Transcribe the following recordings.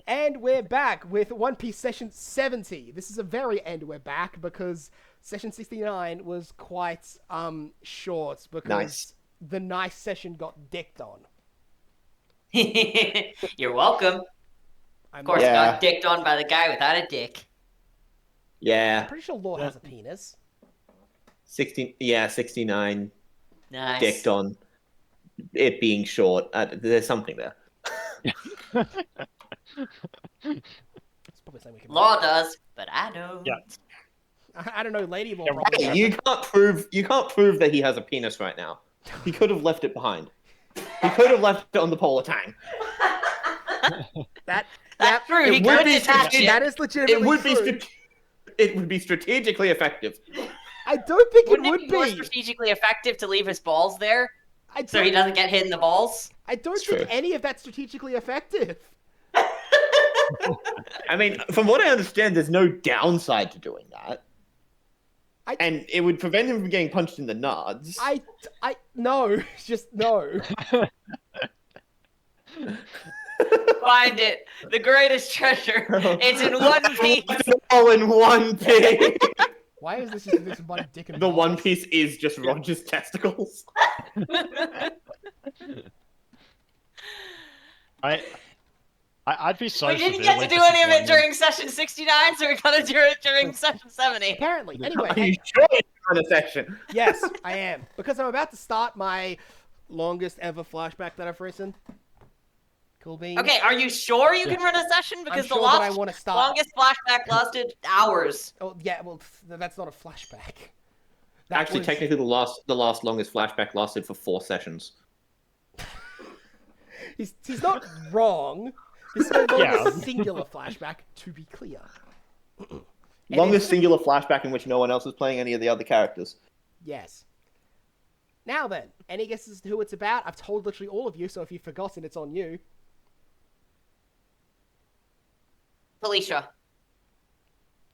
And we're back with One Piece Session 70. This is a very end we're back because Session 69 was quite short Nice. because the nice session got dicked on. You're welcome. Of I'm course, not, it Yeah. got dicked on by the guy without a dick. I'm Yeah. pretty sure Law has a penis. 69 Nice. dicked on it being short. There's something there. It's probably something we can Law does, but I don't. Yeah. I don't know, Lady Law Yeah, probably Hey, does. you can't prove that he has a penis right now. He could have left it behind. He could have left it on the polar tang. That, That's true. it He would could be detach it. that is legitimately true. It would be strategically effective. I don't think Wouldn't it it would be more be. strategically effective to leave his balls there I so he don't, doesn't get hit in the balls? I don't It's think true. any of that's strategically effective. I mean, from what I understand, there's no downside to doing that. And it would prevent him from getting punched in the nuts. No, just no. Find it. The greatest treasure. It's in one piece. It's all in one piece. Why is this just this one dick and The balls? one piece is just Roger's testicles. I'd be so. We didn't severely get to do any of it disappointed. during session 69, so we're gonna do it during session 70. Apparently. Are Anyway, you sure it's on a section? yes, I am. Because I'm about to start my longest ever flashback that I've written. Cool beans. Okay, are you sure you can run a session? Because sure the that I last, wanna start. longest flashback lasted hours. Oh, yeah, well, that's not a flashback. Actually, technically, the last longest flashback lasted for 4 sessions. He's not wrong. This is my Yeah. longest singular flashback, to be clear. Longest singular flashback in which no one else is playing any of the other characters. Yes. Now then, any guesses as to who it's about? I've told literally all of you, so if you've forgotten, it's on you. Felicia.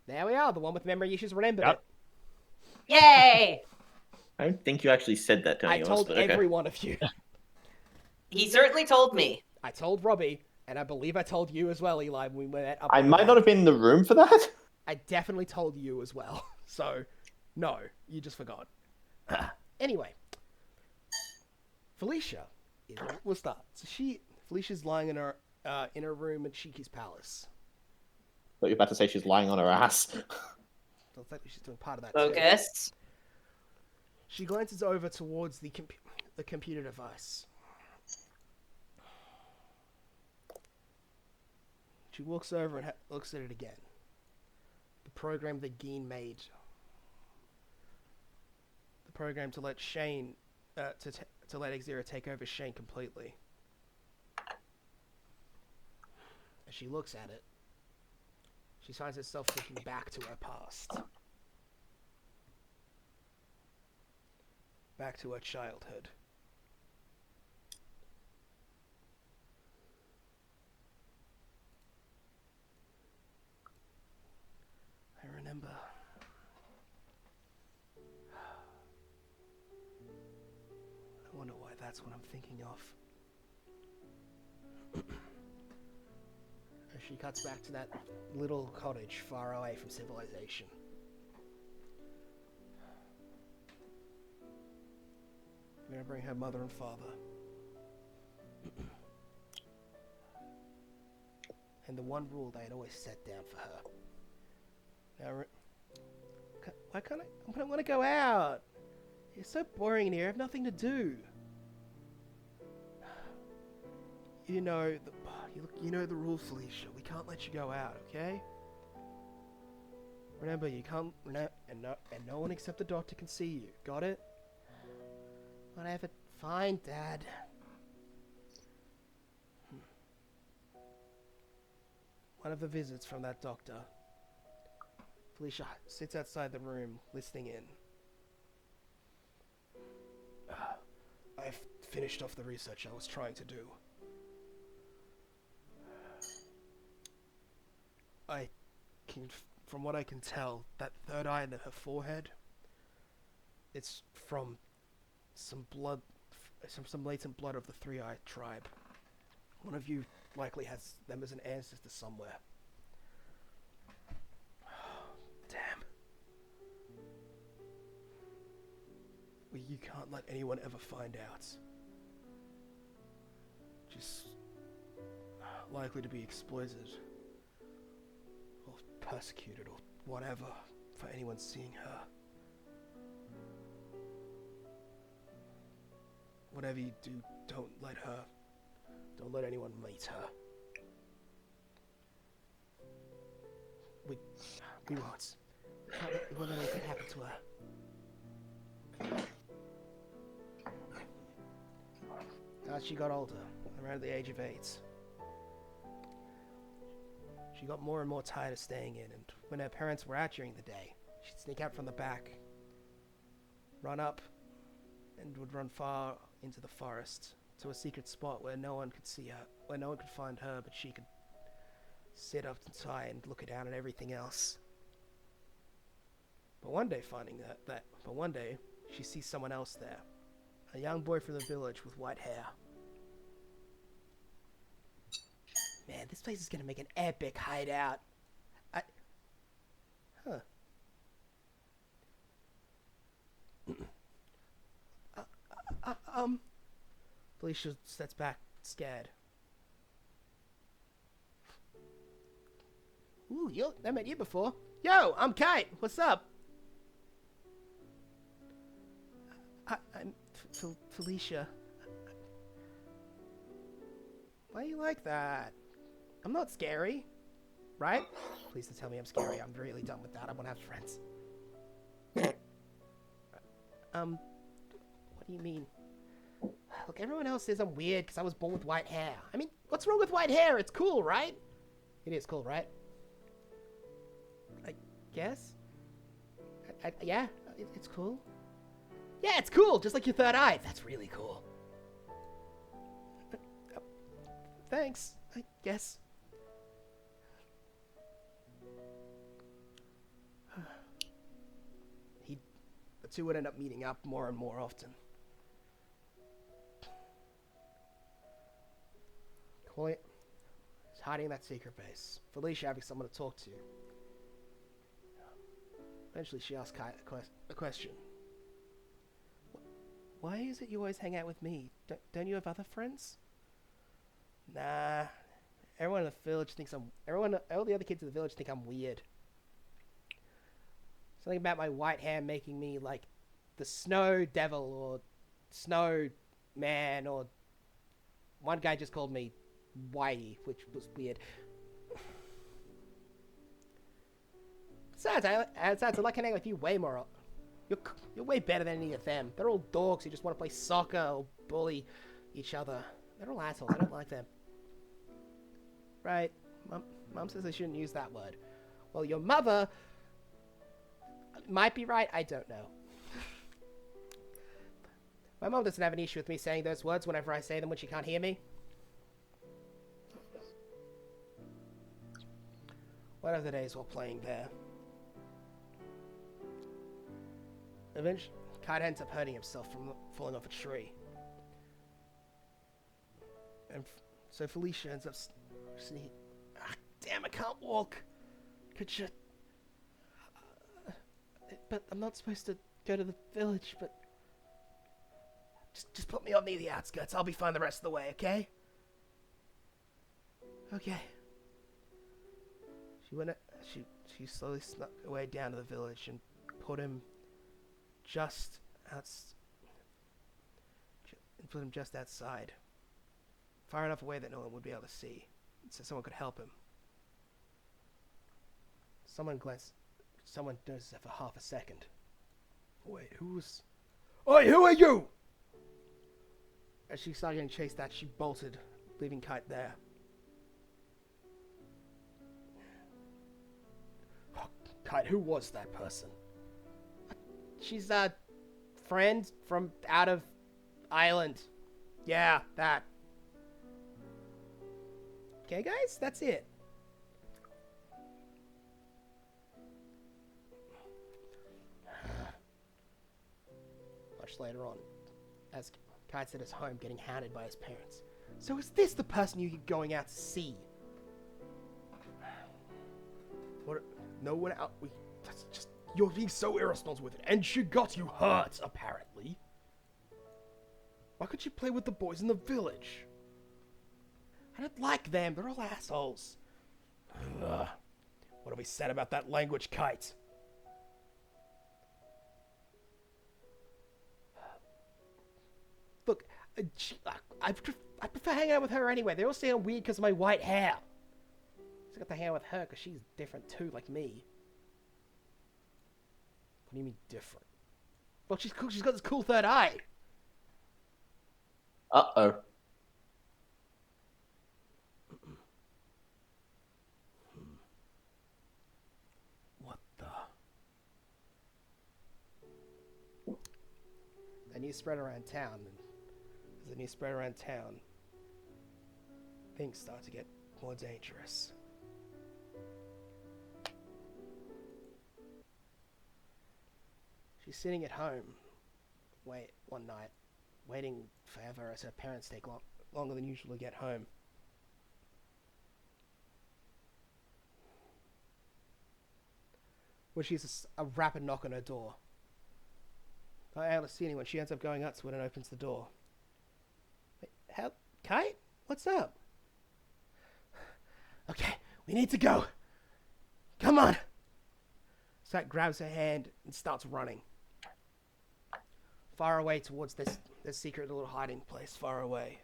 There we are, the one with memory issues remembered Yep. it. Yay! I don't think you actually said that to I anyone told else, but okay. every one of you. He certainly told me. I told Robbie, and I believe I told you as well, Eli, when we met up. I might not have been in the room for that. I definitely told you as well. So, no, you just forgot. Anyway, Felicia, we'll start. So Felicia's lying in her room at Shiki's palace. But you're about to say she's lying on her ass. So it's like she's doing part of that too. Focus. She glances over towards the computer device. She walks over and looks at it again. The program that Geen made. The program to let Shane, to let X-Zero take over Shane completely. As she looks at it, she finds herself thinking back to her past. Back to her childhood. I remember. I wonder why that's what I'm thinking of. As she cuts back to that little cottage far away from civilization. I'm gonna bring her mother and father. And the one rule they had always set down for her. Now, why can't I want to go out. It's so boring in here. I have nothing to do. You know the rules, Felicia. We can't let you go out, okay? Remember, you can't, and no one except the doctor can see you. Got it? Whatever. Fine, Dad. One of the visits from that doctor. Felicia sits outside the room, listening in. I've finished off the research I was trying to do. From what I can tell, that third eye in her forehead, it's from some latent blood of the Three-Eyed Tribe. One of you likely has them as an ancestor somewhere. Damn. Well, you can't let anyone ever find out. Just likely to be exploited or persecuted or whatever for anyone seeing her. Whatever you do, don't let anyone meet her. We won't. We won't let anything happen to her. As she got older, around the age of 8, she got more and more tired of staying in, and when her parents were out during the day, she'd sneak out from the back, run up, and would run far into the forest to a secret spot where no one could see her, where no one could find her, but she could sit up tight and look down at everything else. But one day, she sees someone else there, a young boy from the village with white hair. Man, this place is gonna make an epic hideout. Felicia steps back, scared. Ooh, I met you before. Yo, I'm Kite. What's up? I'm Felicia. Why are you like that? I'm not scary, right? Please don't tell me I'm scary. I'm really done with that. I want to have friends. What do you mean? Look, everyone else says I'm weird because I was born with white hair. I mean, what's wrong with white hair? It's cool, right? It is cool, right? I guess? Yeah, it's cool. Yeah, it's cool, just like your third eye. That's really cool. Thanks, I guess. The two would end up meeting up more and more often. Chloe is hiding in that secret base. Felicia having someone to talk to. Eventually she asked Kai a question. Why is it you always hang out with me? Don't you have other friends? Nah. Everyone in the village thinks all the other kids in the village think I'm weird. Something about my white hair making me like the snow devil or snow man, or one guy just called me Whitey, which was weird. Besides, I like hanging with you way more. You're way better than any of them. They're all dogs who just want to play soccer or bully each other. They're all assholes. I don't like them. Right. Mom says I shouldn't use that word. Well, your mother might be right. I don't know. My mom doesn't have an issue with me saying those words whenever I say them when she can't hear me. One of the days while playing there, eventually, Kite ends up hurting himself from falling off a tree. And so Felicia ends up sneaking. Damn, I can't walk. Could you... but I'm not supposed to go to the village, but... Just put me on near the outskirts. I'll be fine the rest of the way, okay? Okay. She slowly snuck away down to the village and put him just outside. Far enough away that no one would be able to see, so someone could help him. Someone noticed her for half a second. Wait, Oi, who are you? As she started getting chased at, she bolted, leaving Kite there. Oh, Kite, who was that person? She's a friend from out of Ireland. Yeah, that. Okay, guys, that's it. Much later on, as Kite's at his home getting hounded by his parents, So is this the person you're going out to see? What? No one out. That's just. You're being so irresponsible with it. And she got you hurt, apparently. Why couldn't you play with the boys in the village? I don't like them. They're all assholes. Ugh. What have we said about that language, Kite? Look, I prefer hanging out with her anyway. They all say I'm weird because of my white hair. I got to hang out with her because she's different too, like me. What do you mean different? Well, she's cool. She's got this cool third eye. Uh-oh. What the? The news spread around town, and as the news spread around town, things start to get more dangerous. She's sitting at home, one night, waiting forever as her parents take longer than usual to get home. When she hears a rapid knock on her door. Not able to see anyone, she ends up going nuts when it opens the door. Wait, how? Kite? What's up? Okay, we need to go. Come on. Sat grabs her hand and starts running. Far away towards this secret little hiding place, far away.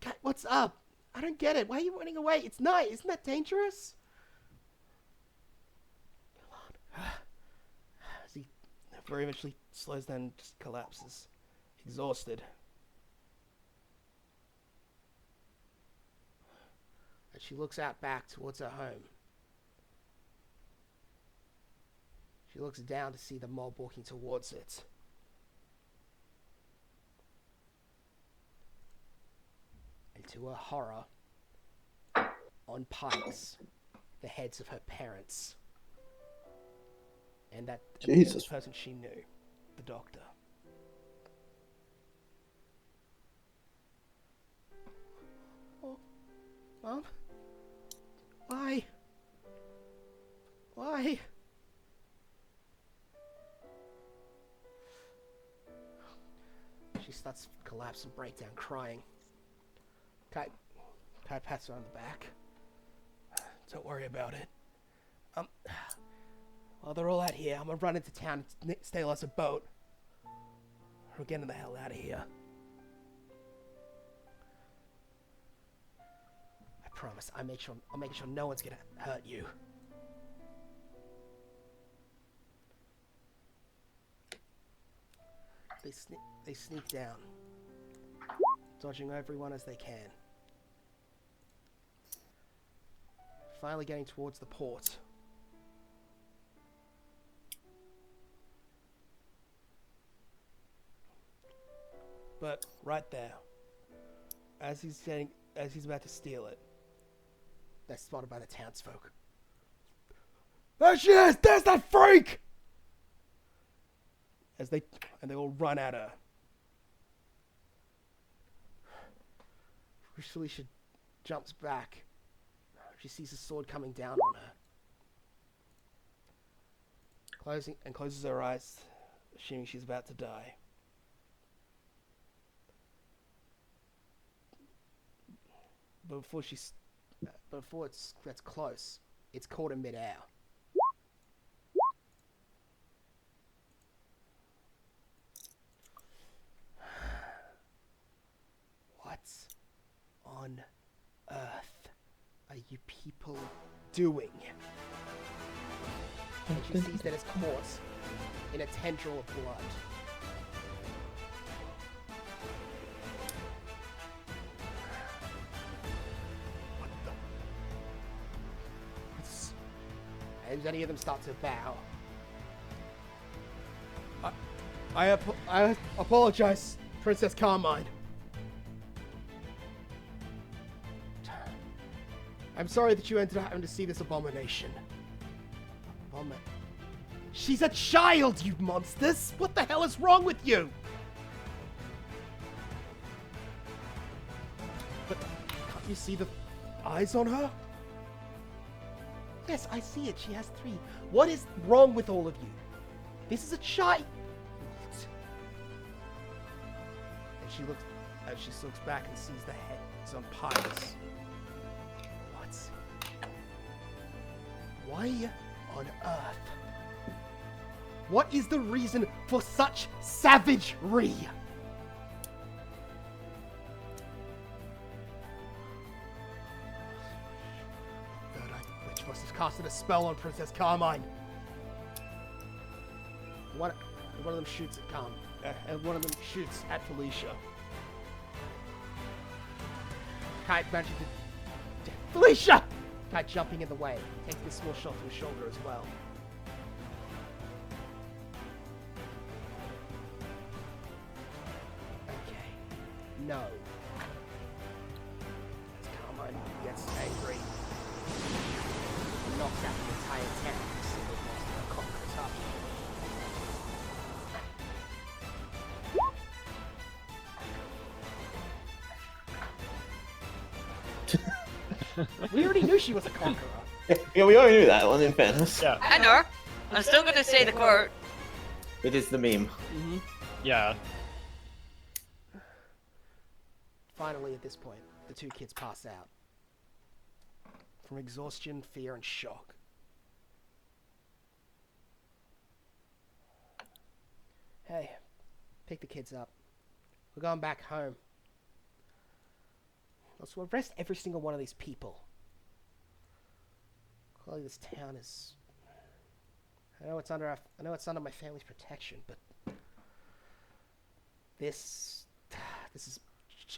Kite, what's up? I don't get it. Why are you running away? It's night. Isn't that dangerous? Come on. As he very eventually slows down and just collapses. Exhausted. And she looks out back towards her home. She looks down to see the mob walking towards it. And to her horror, on pikes, the heads of her parents. And that Jesus. person she knew, the doctor. Oh, Mom? Why? Why? She starts to collapse and break down, crying. Kai pats her on the back. Don't worry about it. While they're all out here, I'm gonna run into town and steal us a boat. We're getting the hell out of here. I promise. I'll make sure no one's gonna hurt you. They sneak down, dodging everyone as they can. Finally getting towards the port. But right there, as he's about to steal it, they're spotted by the townsfolk. There she is! There's that freak! And they all run at her. Felicia jumps back. She sees the sword coming down on her. Closes her eyes, assuming she's about to die. But before it gets close, it's caught in midair. What on earth are you people doing? And she sees that it's caught in a tendril of blood. What the? As any of them start to bow. I apologize, Princess Carmine. I'm sorry that you ended up having to see this abomination. She's a child, you monsters! What the hell is wrong with you? But can't you see the eyes on her? Yes, I see it. She has 3. What is wrong with all of you? This is a child. And she looks, as she looks back and sees the heads on piles. What? Why on earth? What is the reason for such savagery? Witch must have casted a spell on Princess Carmine. One of them shoots at and one of them shoots at Felicia. Kite managing to... Felicia! Kite jumping in the way, taking a small shot to his shoulder as well. Okay. No. As Carmine gets angry, knocks out the entire town with a single blast of a conqueror's touch. We already knew she was a conqueror. Yeah, we already knew that one, in fairness. Yeah. I know. I'm still gonna say the quote. It is the meme. Mm-hmm. Yeah. Finally, at this point, the 2 kids pass out. From exhaustion, fear, and shock. Hey, pick the kids up. We're going back home. Let's arrest every single one of these people. Clearly, this town is... I know it's under my family's protection, but this is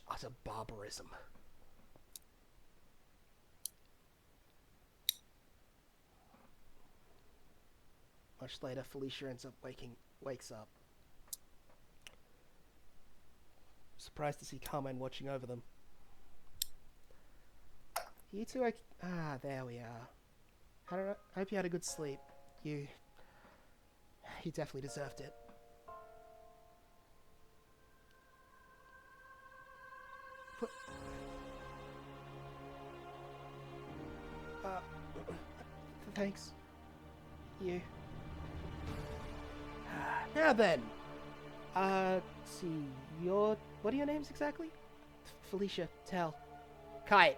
utter barbarism. Much later, Felicia wakes up. Surprised to see Carmine watching over them. You two are... Ah, there we are. I hope you had a good sleep. You definitely deserved it. Thanks. You. Now then. Let's see. What are your names exactly? Felicia, Tell. Kite.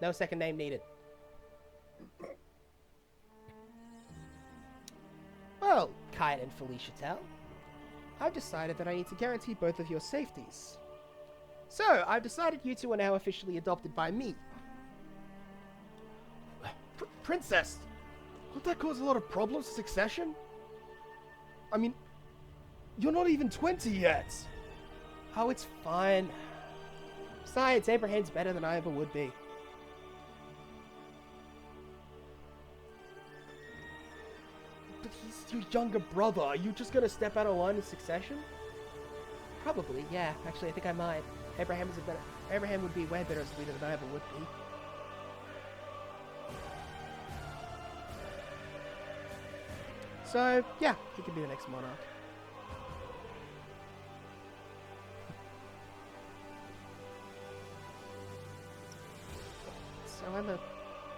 No second name needed. Well, Kite and Felicia Tell, I've decided that I need to guarantee both of your safeties. So, I've decided you two are now officially adopted by me. Princess! Won't that cause a lot of problems for succession? I mean, you're not even 20 yet! Oh, it's fine. Besides, Abraham's better than I ever would be. But he's your younger brother. Are you just gonna step out of line in succession? Probably, yeah. Actually, I think I might. Abraham would be way better as a leader than I ever would be. So, yeah, he could be the next monarch. So I'm a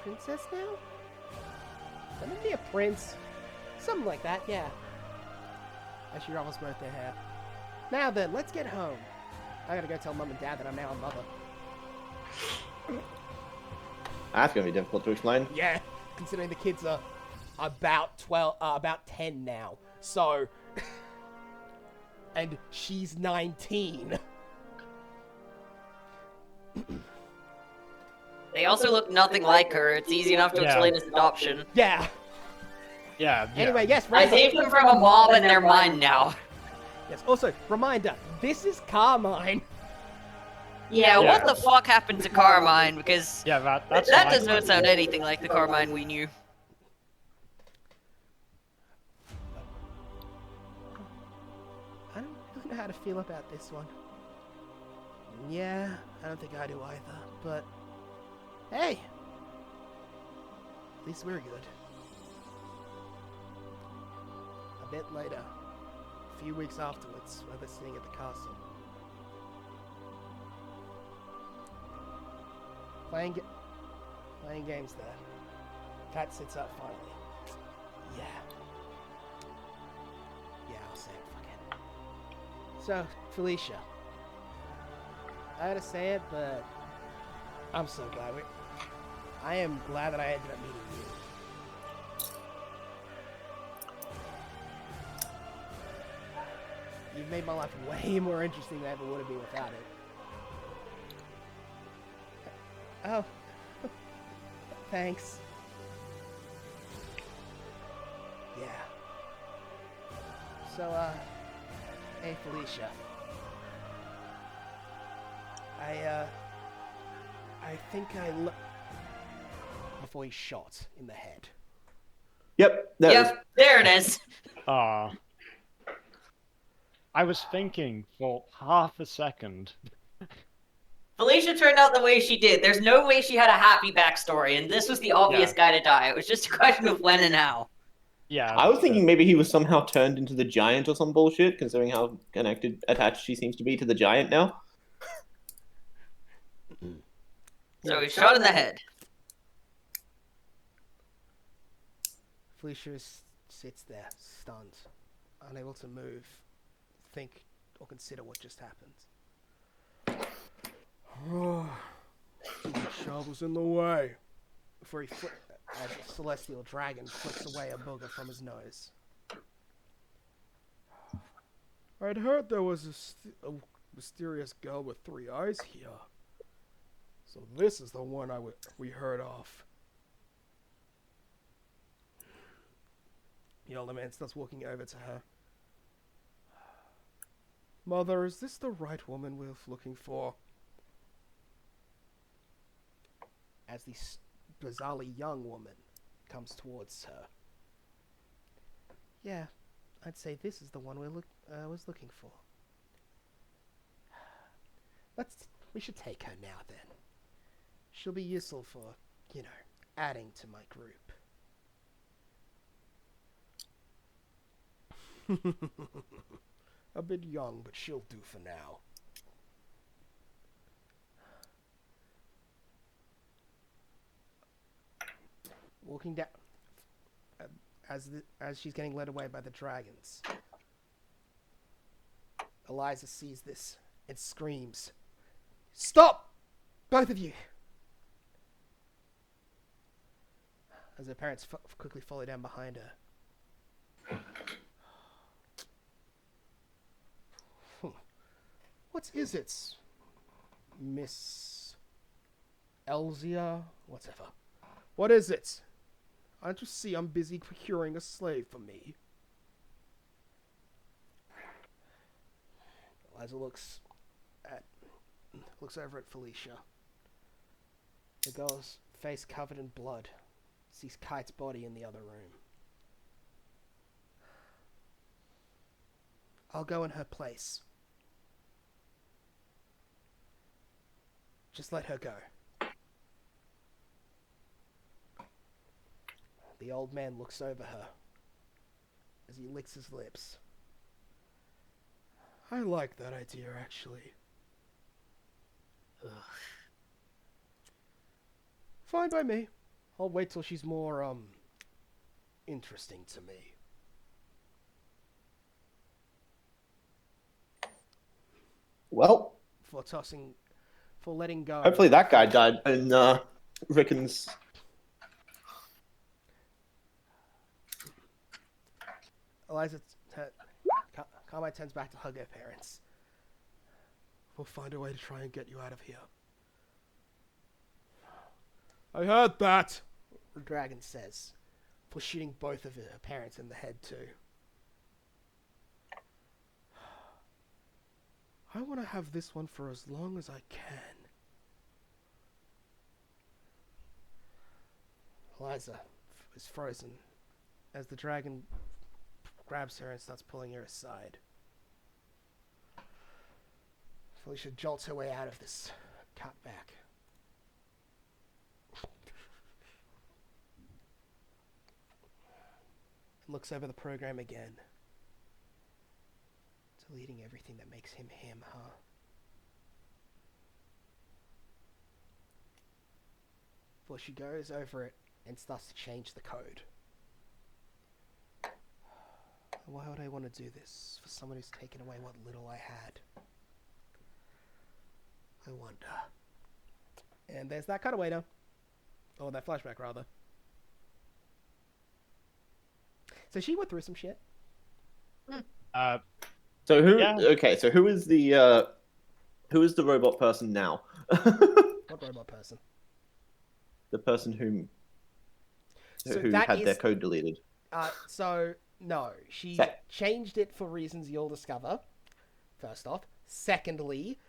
princess now? I'm gonna be a prince. Something like that, yeah. I should almost both their hair. Now then, let's get home. I gotta go tell Mum and Dad that I'm now a mother. That's gonna be difficult to explain. Yeah, considering the kids are about 10 now. So, and she's 19. They also look nothing like her. It's easy enough to explain this adoption. Yeah. Yeah. Anyway, yes, I saved them from a mob and they're mine now. Yes, also, reminder, this is Carmine. Yeah, what the fuck happened to Carmine? Because that does not sound anything like the Carmine we knew. I don't really know how to feel about this one. Yeah, I don't think I do either, but hey, at least we're good. A bit later, a few weeks afterwards, while they're sitting at the castle. playing games there. Cat sits up finally. Yeah. Yeah, I'll say it. Fuck it. So, Felicia. I gotta say it, but I'm so glad I am glad that I ended up meeting you. You've made my life way more interesting than it ever would have been without it. Oh. Thanks. Yeah. So, hey Felicia. I think before he's shot in the head. Yep. Yep, there it is. I was thinking for half a second. Felicia turned out the way she did. There's no way she had a happy backstory, and this was the obvious guy to die. It was just a question of when and how. Yeah. I was thinking maybe he was somehow turned into the giant or some bullshit, considering how attached she seems to be to the giant now. So he's shot in the head. Felicia sits there, stunned, unable to move, think, or consider what just happened. Shovel's in the way. Before he as a celestial dragon flicks away a booger from his nose. I'd heard there was a mysterious girl with 3 eyes here. So this is the one we heard of. The older man starts walking over to her. Mother, is this the right woman we're looking for? As the bizarrely young woman comes towards her. Yeah, I'd say this is the one was looking for. We should take her now then. She'll be useful for, adding to my group. A bit young, but she'll do for now. Walking down as she's getting led away by the dragons. Eliza sees this and screams, "Stop! Both of you!" As her parents quickly follow down behind her. What is it, Miss Elzia? Whatever. What is it? Can't you see I'm busy procuring a slave for me? Eliza looks over at Felicia. The girl's face covered in blood. Sees Kite's body in the other room. I'll go in her place. Just let her go. The old man looks over her as he licks his lips. I like that idea, actually. Ugh. Fine by me. I'll wait till she's more, interesting to me. Well, for letting go. hopefully that guy died in Rickon's. Eliza, Carmine turns back to hug her parents. We'll find a way to try and get you out of here. I heard that, the dragon says, for shooting both of her parents in the head too. I want to have this one for as long as I can. Eliza is frozen as the dragon grabs her and starts pulling her aside. Felicia jolts her way out of this cutback. And looks over the program again. Deleting everything that makes him him, huh? before she goes over it and starts to change the code. Why would I want to do this for someone who's taken away what little I had? I wonder. And there's that cutaway now. Or that flashback, rather. So she went through some shit. So who? Yeah. Okay, so who is the robot person now? What robot person? The person who So who that had their is- code deleted. No, she Sec- changed it for reasons you'll discover. First off. Secondly,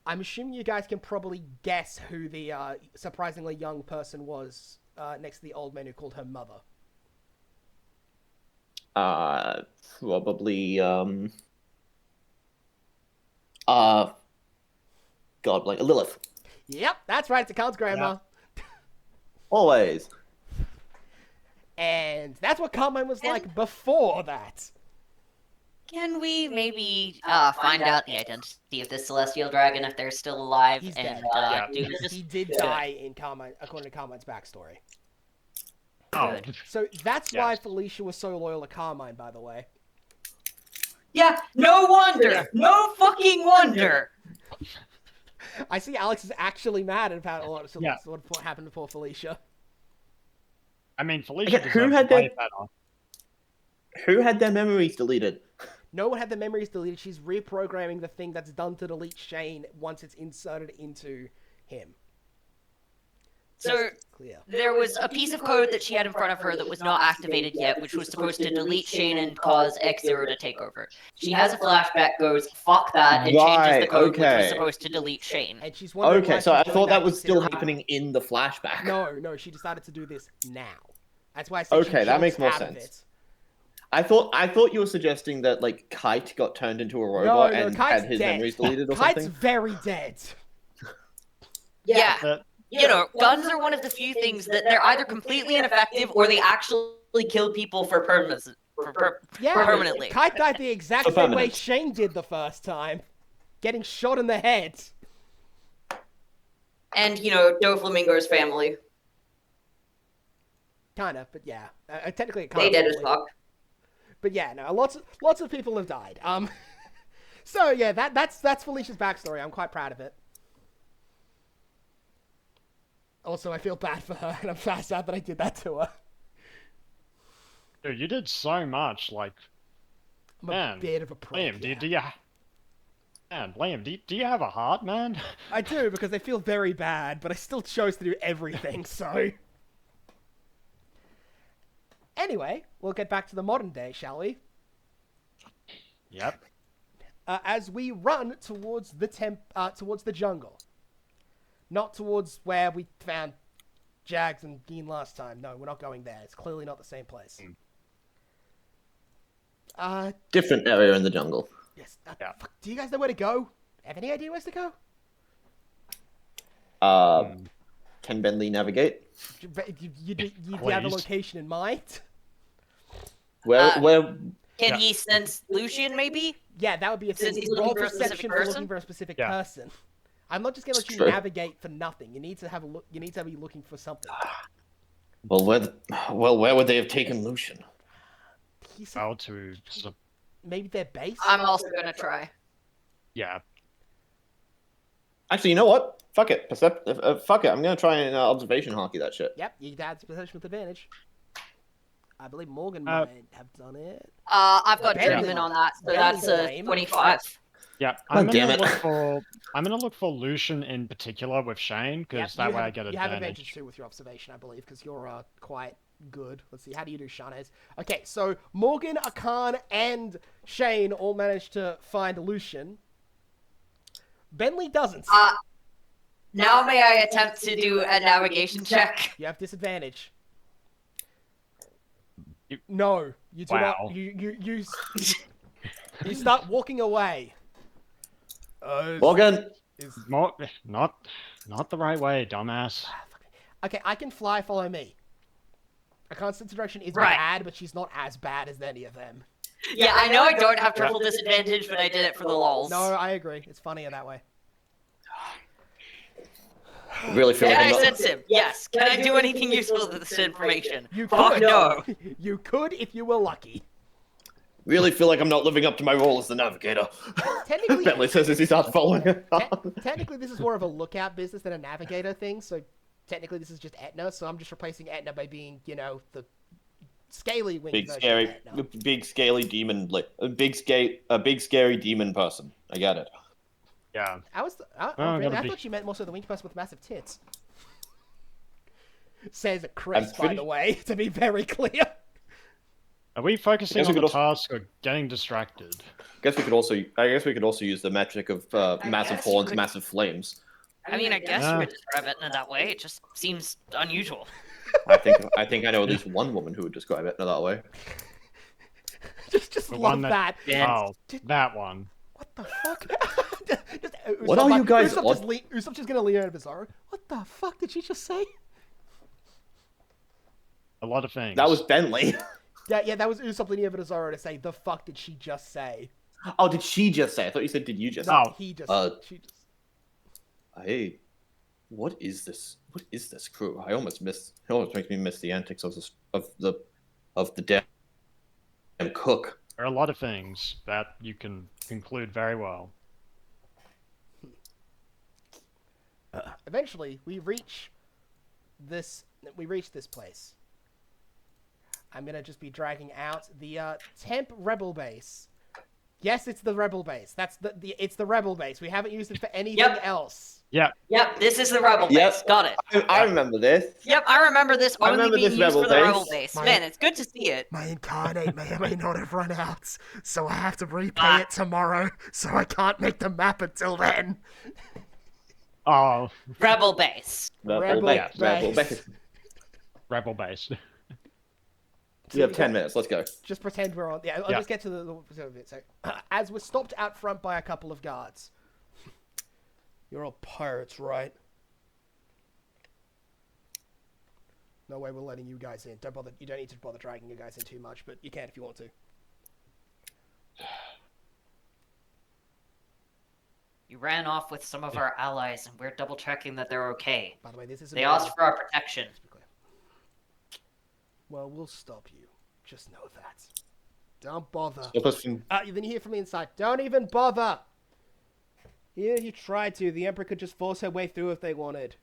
I'm assuming you guys can probably guess who the surprisingly young person was next to the old man who called her mother. Probably God, like Lilith. Yep, that's right. It's a Khan's grandma. Always. And that's what Carmine was like before that. Can we maybe find out the identity of this celestial dragon if they're still alive He's and dead. do this? He did die in Carmine, according to Carmine's backstory. Oh, Good. So that's why Yes. Felicia was so loyal to Carmine, by the way. Yeah, no wonder. No fucking wonder. I see Alex is actually mad about a lot of Yeah. what happened to poor Felicia. I mean, Felicia Okay, who deserves had way that- better. Who had their memories deleted? No one had the memories deleted. She's reprogramming the thing that's done to delete Shane once it's inserted into him. So Just clear. there was a piece of code that she had in front of her that was not activated yet, which was supposed to delete Shane and cause X-Zero to take over. She has a flashback, goes, fuck that, and changes the Right, code, which was okay. supposed to delete Shane. And she's wondering why Okay, so she's I doing thought that was still considering- happening in the flashback. No, she decided to do this now. That's why I said Okay, she that makes jumps more out of sense. it. I thought you were suggesting that like Kite got turned into a robot and Kite's had his dead. memories deleted or Kite's something. very dead. Yeah. But You know, guns are one of the few things that they're either completely ineffective or they actually kill people for Yeah, permanently. Kite died the exact For same way permanent. Shane did the first time. Getting shot in the head. And, you know, Doflamingo's family. Kind of, but yeah. Technically, it They can't. dead as fuck. But yeah, no, lots of people have died. So yeah, that's Felicia's backstory. I'm quite proud of it. Also, I feel bad for her, and I'm sad that I did that to her. dude, you did so much. Like, I'm a Man, bit of a prick. Liam, yeah. do you? Man, Liam, do you have a heart, man? I do, because I feel very bad, but I still chose to do everything, so... Anyway, we'll get back to the modern day, shall we? Yep. As we run towards the jungle. Not towards where we found Jags and Geen last time. No, we're not going there. It's clearly not the same place. Different area in the jungle. Yes. Yeah. Fuck, do you guys know where to go? Have any idea where to go? Can Bentley navigate? You have a Please. location in mind? Where Can Yeah. he sense Lucian, maybe? Yeah, that would be a thing. Since he's looking Roll for a specific perception for person? looking for a specific Yeah. person. I'm not just gonna let you True. navigate for nothing. You need to have a look. You need to be looking for something. Well, where would they have taken Lucian? He's- Well, to Maybe their base. I'm also gonna try. yeah. Actually, you know what? Fuck it. Fuck it. I'm gonna try and observation hockey that shit. Yep, you can add possession with advantage. I believe Morgan Uh, might have done it. I've got Bentley. treatment on that, so Bentley's that's a lame. 25. Yeah, Oh, damn it. I'm gonna look for Lucian in particular with Shane, because Yep, that you way have, I get you have advantage. advantage too with your observation, I believe, because you're quite good. Let's see, how do you do, Shanez? Okay, so Morgan, Akan, and Shane all managed to find Lucian. Bentley doesn't. Now may I attempt to do a navigation check? You have disadvantage. You- No, you do Wow. not. You start walking away. Morgan, Not the right way, dumbass. Okay, I can fly. Follow me. Akan's sense of direction is Right. bad, but she's not as bad as any of them. Yeah, I know I don't have triple disadvantage, but I did it for the lols. No, I agree. It's funnier that way. I really feel Can like I I'm not. sense him? Yes. Can I do anything useful with this information? You Fuck could. no. You could if you were lucky. Really feel like I'm not living up to my role as the navigator. Technically- Bentley says as he starts following her. Technically, this is more of a lookout business than a navigator thing, so technically this is just Etna, so I'm just replacing Etna by being, the scaly winged Big version scary, of Etna. big scaly demon, a big scary demon person. I get it. Yeah. Really? gotta I be- thought you meant more so the winged person with massive tits. Says Chris, by pretty- the way, to be very clear. Are we focusing Guess we on the could also- task or getting distracted? I guess we could also use the magic of massive guess you horns, could- massive flames. I mean, I guess Yeah. you could describe it in that way. It just seems unusual. I think I know at least one woman who would describe it in that way. just The love one that. Yeah. Oh, that one. What the fuck? What are you guys on? Usopp's just gonna lean out of his arm. What the fuck did she just say? A lot of things. That was Bentley. Yeah, that was Usopp leaning over to Zoro to say, the fuck did she just say? Oh, did she just say? I thought you said, did you just? No. He just, she just... Hey, what is this? What is this crew? It almost makes me miss the antics of the damn cook. There are a lot of things that you can conclude very well. Eventually, we reach this place. I'm gonna just be dragging out the Temp Rebel Base. Yes, it's the Rebel Base. That's it's the Rebel Base. We haven't used it for anything else. Yeah. Yep, this is the Rebel Yep. Base. Got it. I remember this. Yep, I remember this I only remember being this used Rebel for the Base. Rebel Base. Man, it's good to see it. My incarnate may or may not have run out, so I have to repay Ah. it tomorrow, so I can't make the map until then. Oh, Rebel Base. Rebel Base. Base. Rebel Base. rebel base. We have 10 minutes. Let's go. Just pretend we're on. Yeah, I'll Yeah. just get to the bit. So, as we're stopped out front by a couple of guards. You're all pirates, right? No way we're letting you guys in. Don't bother. You don't need to bother dragging you guys in too much, but you can if you want to. You ran off with some of our allies, and we're double checking that they're okay. By the way, this is. They asked for our protection. Well, we'll stop you. Just know that. Don't bother. Stop us from- Then you hear from the inside. Don't even bother. Even if you tried to, the Emperor could just force her way through if they wanted.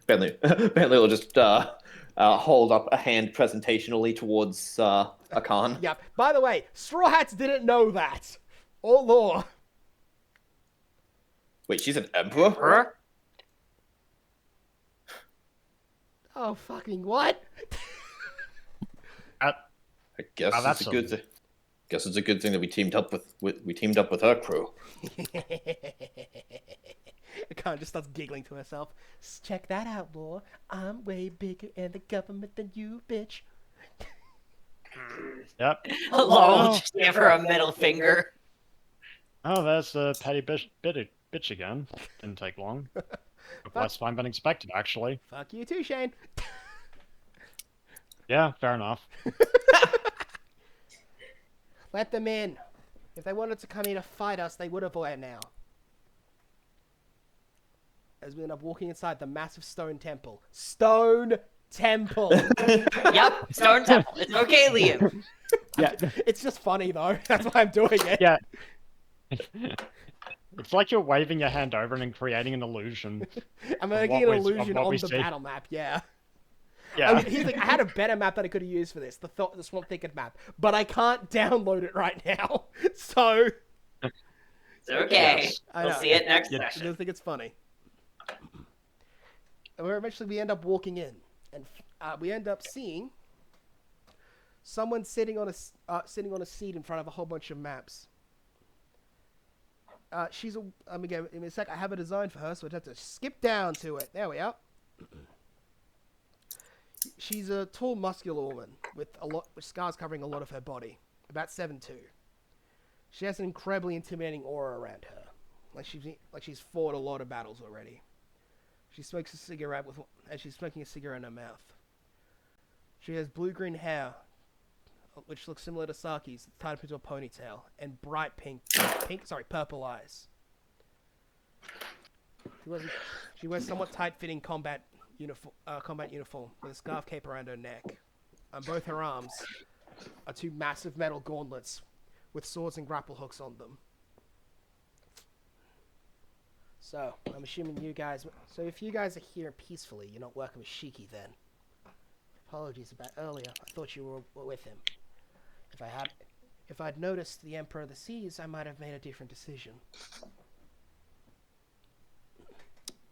Bentley will just hold up a hand presentationally towards Akan. Yeah. By the way, Straw Hats didn't know that. Or law. Wait, she's an emperor? Her? Oh, fucking what? I guess Oh, it's that's a good thing. Guess it's a good thing that we teamed up with her crew. Khan just starts giggling to herself. Check that out, Law. I'm way bigger in the government than you, bitch. Yep. Laurel Oh. just gave her a middle finger. Oh, there's the petty bitch again. Didn't take long. Less time than expected, actually. Fuck you too, Shane. Yeah, fair enough. Let them in. If they wanted to come here to fight us, they would have by now. As we end up walking inside the massive stone temple. Stone temple! Yep, Stone Temple. It's okay, Liam. Yeah. It's just funny, though. That's why I'm doing it. Yeah. It's like you're waving your hand over and creating an illusion. I'm Of making what an we- of illusion what on we the see. battle map, yeah. Yeah. I mean, here's the thing, I had a better map that I could have used for this, the Swamp Thicket map, but I can't download it right now. So, It's okay. Yes. I We'll know. see it next I session. just think it's funny. And eventually we end up walking in, and we end up seeing someone sitting on a seat in front of a whole bunch of maps. She's a. Let me go in a sec. I have a design for her, so I'd have to skip down to it. There we are. She's a tall, muscular woman with scars covering a lot of her body. About 7'2". She has an incredibly intimidating aura around her, like she's fought a lot of battles already. She smokes a cigarette and she's smoking a cigarette in her mouth. She has blue-green hair, which looks similar to Saki's, tied up into a ponytail, and bright purple eyes. She wears somewhat tight-fitting combat uniform with a scarf cape around her neck. On both her arms are two massive metal gauntlets with swords and grapple hooks on them. So, I'm assuming you guys... So if you guys are here peacefully, you're not working with Shiki then. Apologies about earlier. I thought you were with him. If I'd noticed the Emperor of the Seas, I might have made a different decision.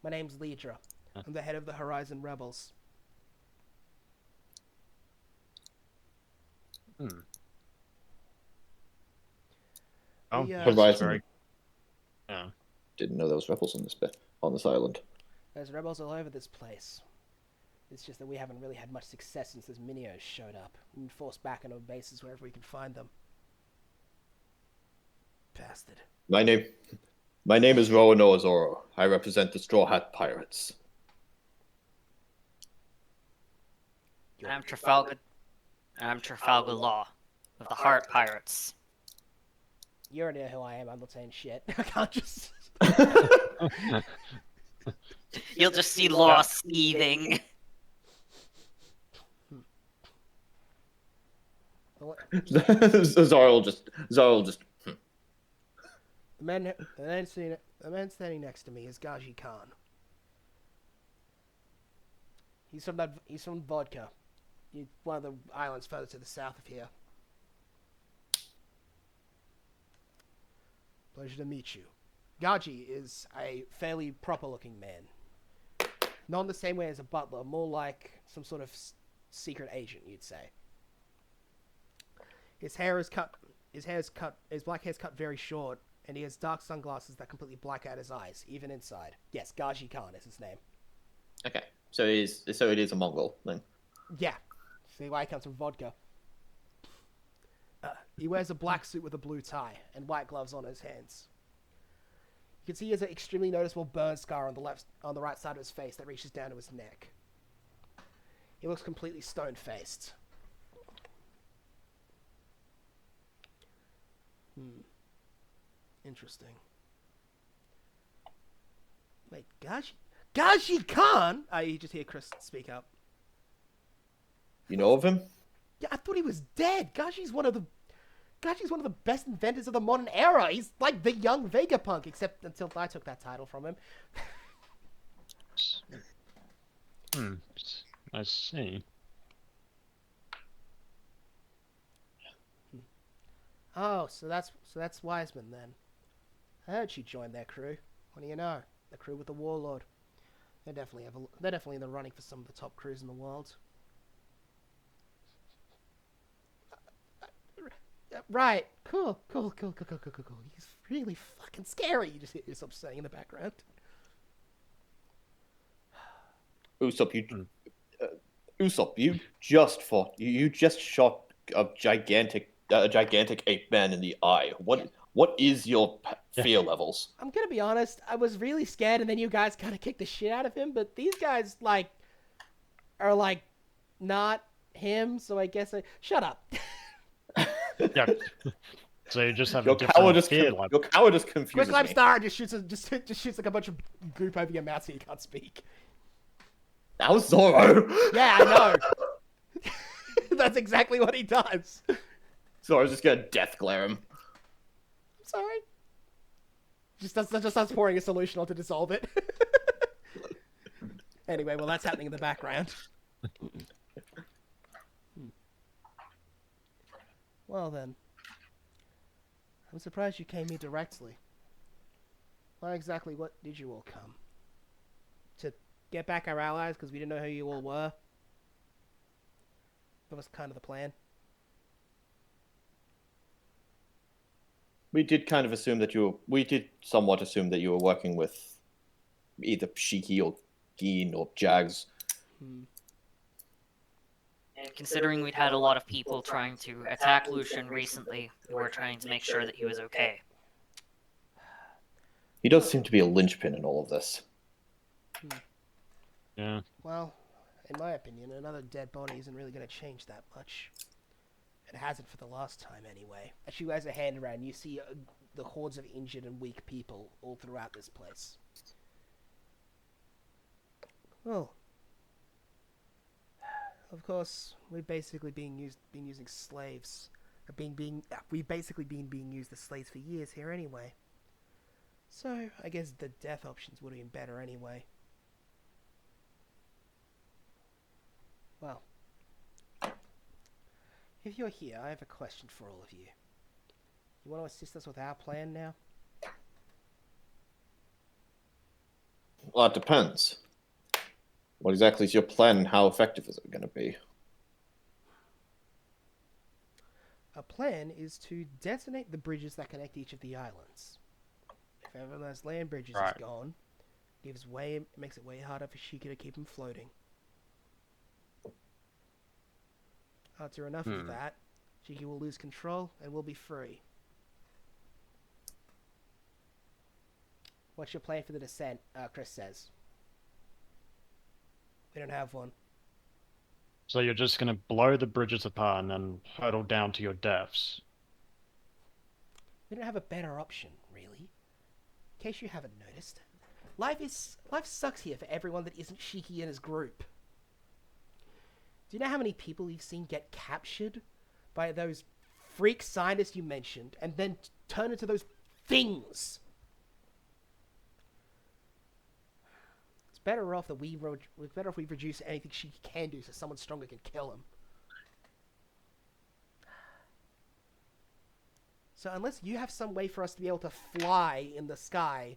My name's Lidra. I'm the head of the Horizon Rebels. Oh, The, that's Horizon. very... Yeah. Didn't know there was rebels on this island. There's rebels all over this place. It's just that we haven't really had much success since those Minios showed up. We've been forced back on our bases wherever we can find them. Bastard. My name is Roanoa Zoro. I represent the Straw Hat Pirates. I'm Trafalgar Law of the Heart Pirates. You already know who I am. I'm not saying shit. I can't just... You'll just see Law seething. Zoro just. The man standing next to me is Gaji Khan. He's from Vodka. He's one of the islands further to the south of here. Pleasure to meet you. Gaji is a fairly proper-looking man. Not in the same way as a butler, more like some sort of secret agent, you'd say. His black hair's cut very short, and he has dark sunglasses that completely black out his eyes, even inside. Yes, Gaji Khan is his name. Okay, so it is a Mongol then. Yeah. See why he comes from Vodka. He wears a black suit with a blue tie and white gloves on his hands. You can see he has an extremely noticeable burn scar on the right side of his face that reaches down to his neck. He looks completely stone-faced. Interesting. Wait, Gaji Khan? You just hear Chris speak up. You know of him? Yeah, I thought he was dead. Gaji's one of the best inventors of the modern era. He's like the young Vegapunk, except until I took that title from him. I see. Oh, so that's Wiseman then. I heard she joined their crew. What do you know? The crew with the Warlord. They're definitely in the running for some of the top crews in the world. Right. Cool. He's really fucking scary. You just hear yourself saying in the background. Usopp, you just fought. You just shot a gigantic ape man in the eye. What is your fear levels? I'm gonna be honest. I was really scared, and then you guys kind of kicked the shit out of him. But these guys are not him. So I guess shut up. Yeah. So you just have Your a different fear level. Your cowardice confuses Quick Lime me. Star just shoots like a bunch of goop over your mouth so you can't speak. That was Zoro. Yeah, I know. That's exactly what he does. Zoro's just gonna death glare him. I'm sorry. Just starts pouring a solution on to dissolve it. Anyway, well, that's happening in the background. Well then, I'm surprised you came here directly. Why exactly what did you all come? To get back our allies because we didn't know who you all were? That was kind of the plan. We did kind of assume that we did somewhat assume that you were working with either Shiki or Geen or Jags. And considering we'd had a lot of people trying to attack Lucian recently, we were trying to make sure that he was okay. He does seem to be a linchpin in all of this. Yeah. Well, in my opinion, another dead body isn't really going to change that much. It hasn't for the last time, anyway. As you guys are hand around, you see the hordes of injured and weak people all throughout this place. Well, of course, we've basically been using slaves. We've basically been being used as slaves for years here, anyway. So I guess the death options would have been better anyway. Well, if you're here, I have a question for all of you. You want to assist us with our plan now? Well, it depends. What exactly is your plan and how effective is it going to be? Our plan is to detonate the bridges that connect each of the islands. If ever those land bridges is gone, makes it way harder for Sheikah to keep them floating. After enough of that, Sheikah will lose control and we'll be free. What's your plan for the descent? Chris says. We don't have one. So you're just going to blow the bridges apart and then hurtle down to your deaths. We don't have a better option, really. In case you haven't noticed, life sucks here for everyone that isn't Shiki and his group. Do you know how many people you've seen get captured by those freak scientists you mentioned and then turn into those things? It's better off that we reduce anything she can do so someone stronger can kill him. So unless you have some way for us to be able to fly in the sky,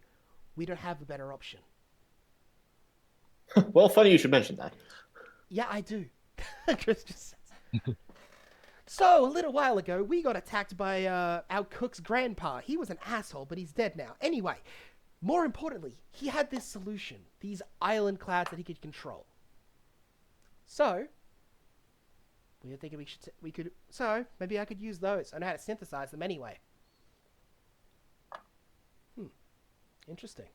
we don't have a better option. Well, funny you should mention that. Yeah, I do. Chris just says. So, a little while ago, we got attacked by our cook's grandpa. He was an asshole, but he's dead now. Anyway, more importantly, he had this solution. These island clouds that he could control. So, we were thinking maybe I could use those. I know how to synthesize them anyway. Interesting.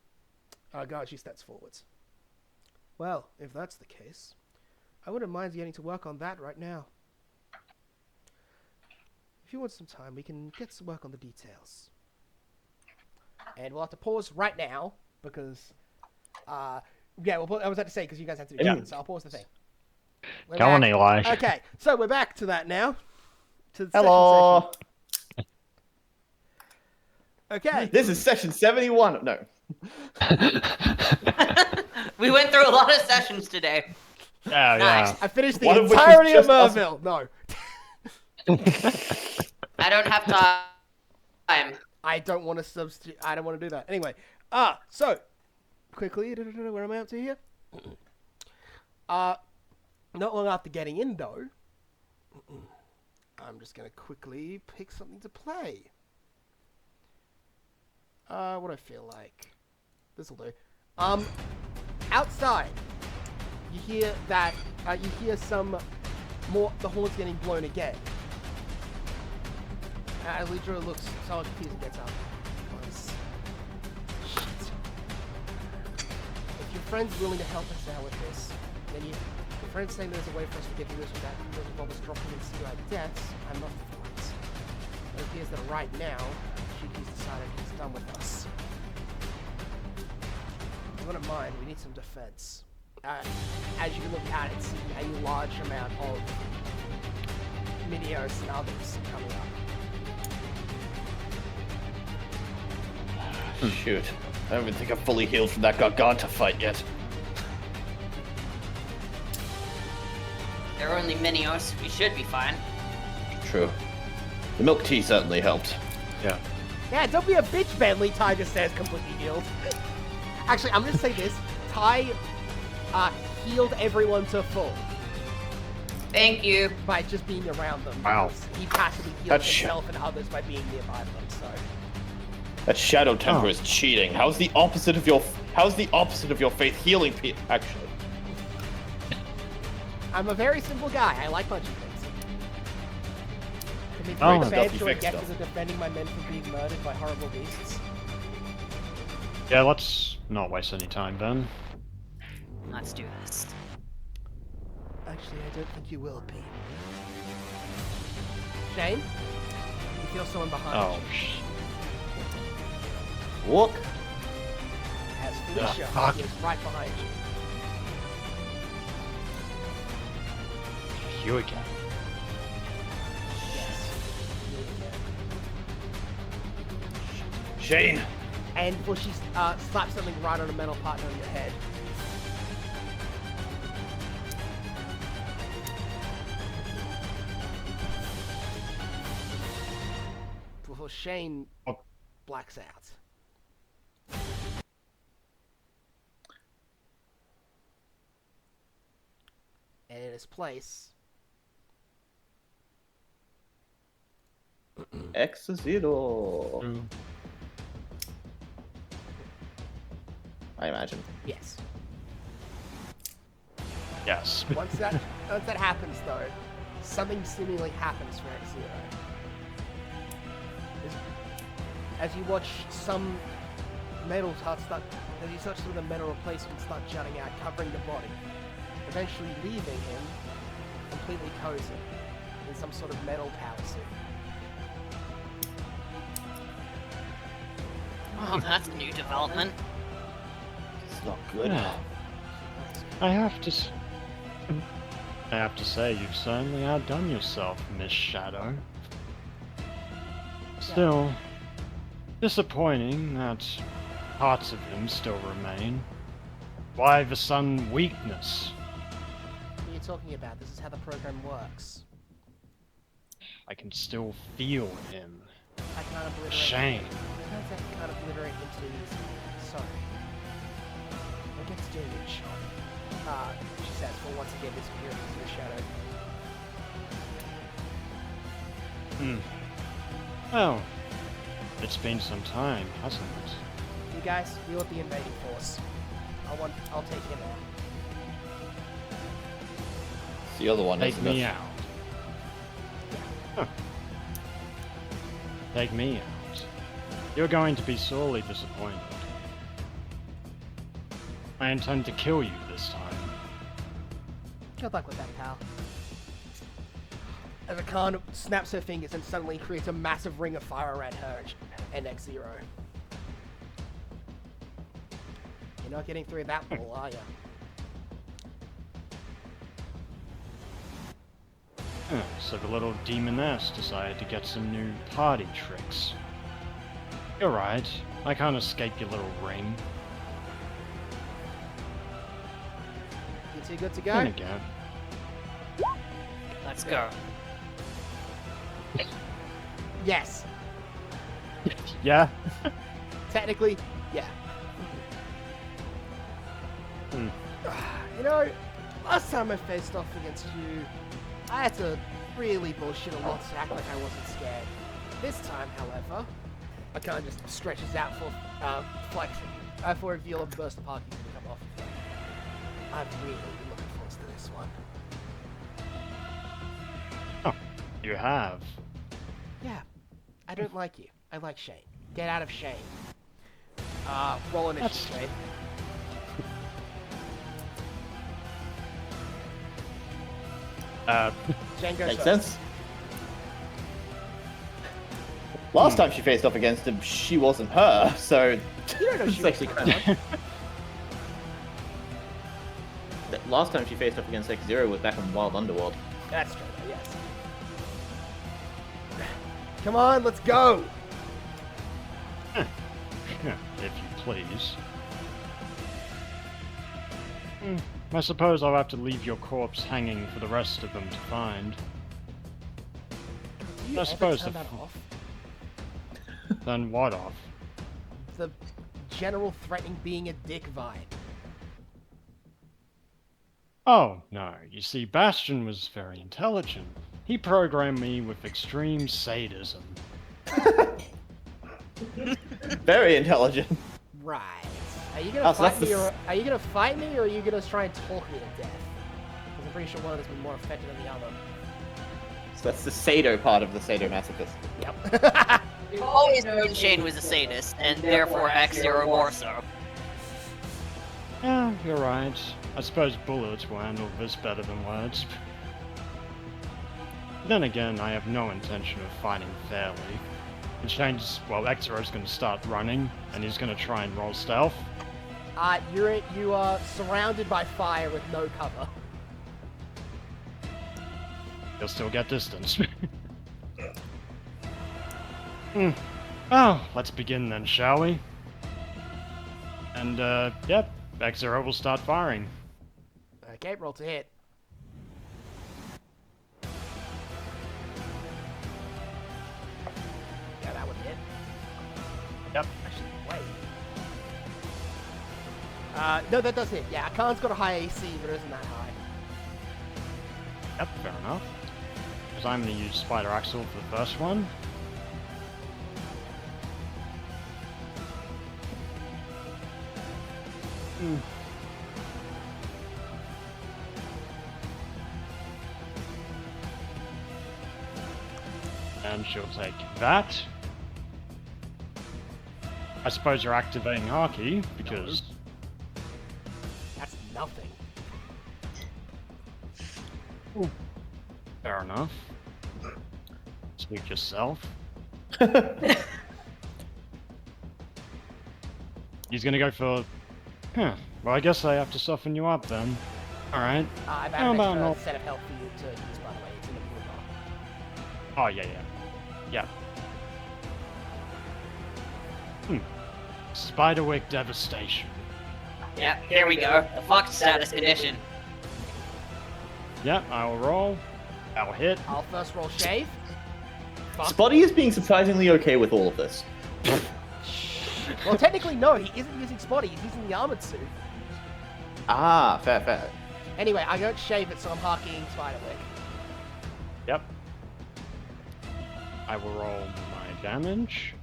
Oh god, she steps forwards. Well, if that's the case, I wouldn't mind getting to work on that right now. If you want some time, we can get to work on the details. And we'll have to pause right now, because, I was about to say, because you guys have to do it, so I'll pause the thing. Go on, Eli. Okay, so we're back to that now. To the Hello. session. Okay. This is session 71. No. We went through a lot of sessions today. Yeah, Nice. I finished the One of which was entirety of just us. Merville. No. I don't have time. I don't want to substitute. I don't want to do that. Anyway, so quickly, where am I up to here? Not long after getting in, though, I'm just gonna quickly pick something to play. What do I feel like? This'll do. Outside, you hear that. You hear some more. The horn's getting blown again. Alidra looks so confused and gets up. Because... Shit. If your friend's willing to help us out with this, then your friend's saying there's a way for us to get through this without those bubbles dropping and see our deaths, I'm not for it. It appears that right now, Shiki's decided he's done with us. If you wouldn't mind, we need some defense. As you can look at it, see a large amount of Minios and others coming up. Shoot. I don't even think I'm fully healed from that Garganta fight yet. They're only Minios. We should be fine. True. The milk tea certainly helped. Yeah. Yeah, don't be a bitch, Bentley, Ty just says, completely healed. Actually, I'm gonna say this. Ty healed everyone to full Thank you. by just being around them. Wow. because He passively healed That's himself and others by being nearby them, so... That Shadow Temper is cheating. How's the opposite of your faith healing actually? I'm a very simple guy. I like punching things. Can we Oh. break the bench Stuff, or you fix get stuff. to defending my men from being murdered by horrible beasts? Yeah, let's not waste any time, Ben. Let's do this. Actually, I don't think you will be. Shane, you feel someone behind Oh, you. Look. As Felicia fuck. is right behind you. you again. Yes. You again. Shane. And before she slaps something right on a metal partner on your head. Before Shane Oh. blacks out. And in his place, X0. True. Mm. I imagine. yes. Yes. Once that happens, though, something seemingly happens for X-Zero. As you watch some metal parts start, as you watch some of the metal replacements start jutting out, covering the body, eventually leaving him completely cozy in some sort of metal power suit. Oh, that's a new development. It's not good. Yeah. I have to say, you've certainly outdone yourself, Miss Shadow. Still, disappointing that parts of him still remain. Why the sun weakness? What are you talking about? This is how the program works. I can still feel him. I can't obliterate. Shame. I can't obliterate into. Sorry. I'll get to doing it, Sean. She says, for once again disappearing into the shadow. Well, it's been some time, hasn't it? You guys, you're the invading force. I'll take him on. It's the other one, Take isn't me it? out. Huh. Take me out. You're going to be sorely disappointed. I intend to kill you this time. Good luck with that, pal. As Khan snaps her fingers and suddenly creates a massive ring of fire around her and X-Zero. You're not getting through that wall, are you? So the little demoness decided to get some new party tricks. You're right, I can't escape your little ring. You too good to Then go? again. Let's go. Yes. Yeah? Technically, yeah. Hmm. You know, last time I faced off against you, I had to really bullshit a lot to act like I wasn't scared. This time, however, I kind of just stretches out for flexion, for reveal a burst of Parkies to come off. I'm really looking forward to this one. Oh, you have. Yeah, I don't like you. I like Shane. Get out of Shane. Roll initiative, That's- Shane. Shane goes Makes first. sense. Last time she faced off against him, she wasn't her, so You don't know it's she was actually her. kind of. Last time she faced off against X-Zero was back in Wild Underworld. That's true, though, yes. Come on, let's go! Yeah, if you please. I suppose I'll have to leave your corpse hanging for the rest of them to find. Do you I ever suppose turn the- that off? Then what off? The general threatening being a dick vibe. Oh, no. You see, Bastion was very intelligent. He programmed me with extreme sadism. Very intelligent. Right. Are you gonna Oh, so that's fight me, the or are you gonna fight me, or are you gonna try and talk me to death? Because I'm pretty sure one of us will be more effective than the other. So that's the Sado part of the sadomasochist. Yep. We've always known Shane was a sadist, and therefore X-Zero more so. Yeah, you're right. I suppose bullets will handle this better than words. Then again, I have no intention of fighting fairly. And Shane's, well, Exero's gonna start running, and he's gonna try and roll stealth. You are surrounded by fire with no cover. He'll still get distance. Well, let's begin then, shall we? And, yep, Exero will start firing. Okay, roll to hit. Yeah, that would hit. Yep. Actually, wait. No, that does hit. Yeah, Khan's got a high AC, but it isn't that high. Yep, fair enough. Because I'm gonna use Spider Axle for the first one. And she'll take that. I suppose you're activating Haki, because... That's nothing. Fair enough. Speak yourself. He's gonna go for... Huh. Well, I guess I have to soften you up then. Alright. I've How added about an no- extra set of health for you to use, by the way. It's in the blue Oh, bar. yeah. Yeah. Spiderwick Devastation. Yeah, here we go. The fucked status condition. Yep, I will roll. I'll hit. I'll first roll shave. Fuck. Spotty is being surprisingly okay with all of this. Well, technically, no, he isn't using Spotty. He's using the armored suit. Ah, fair. Anyway, I don't shave it, so I'm harking Spiderwick. Yep. I will roll my damage.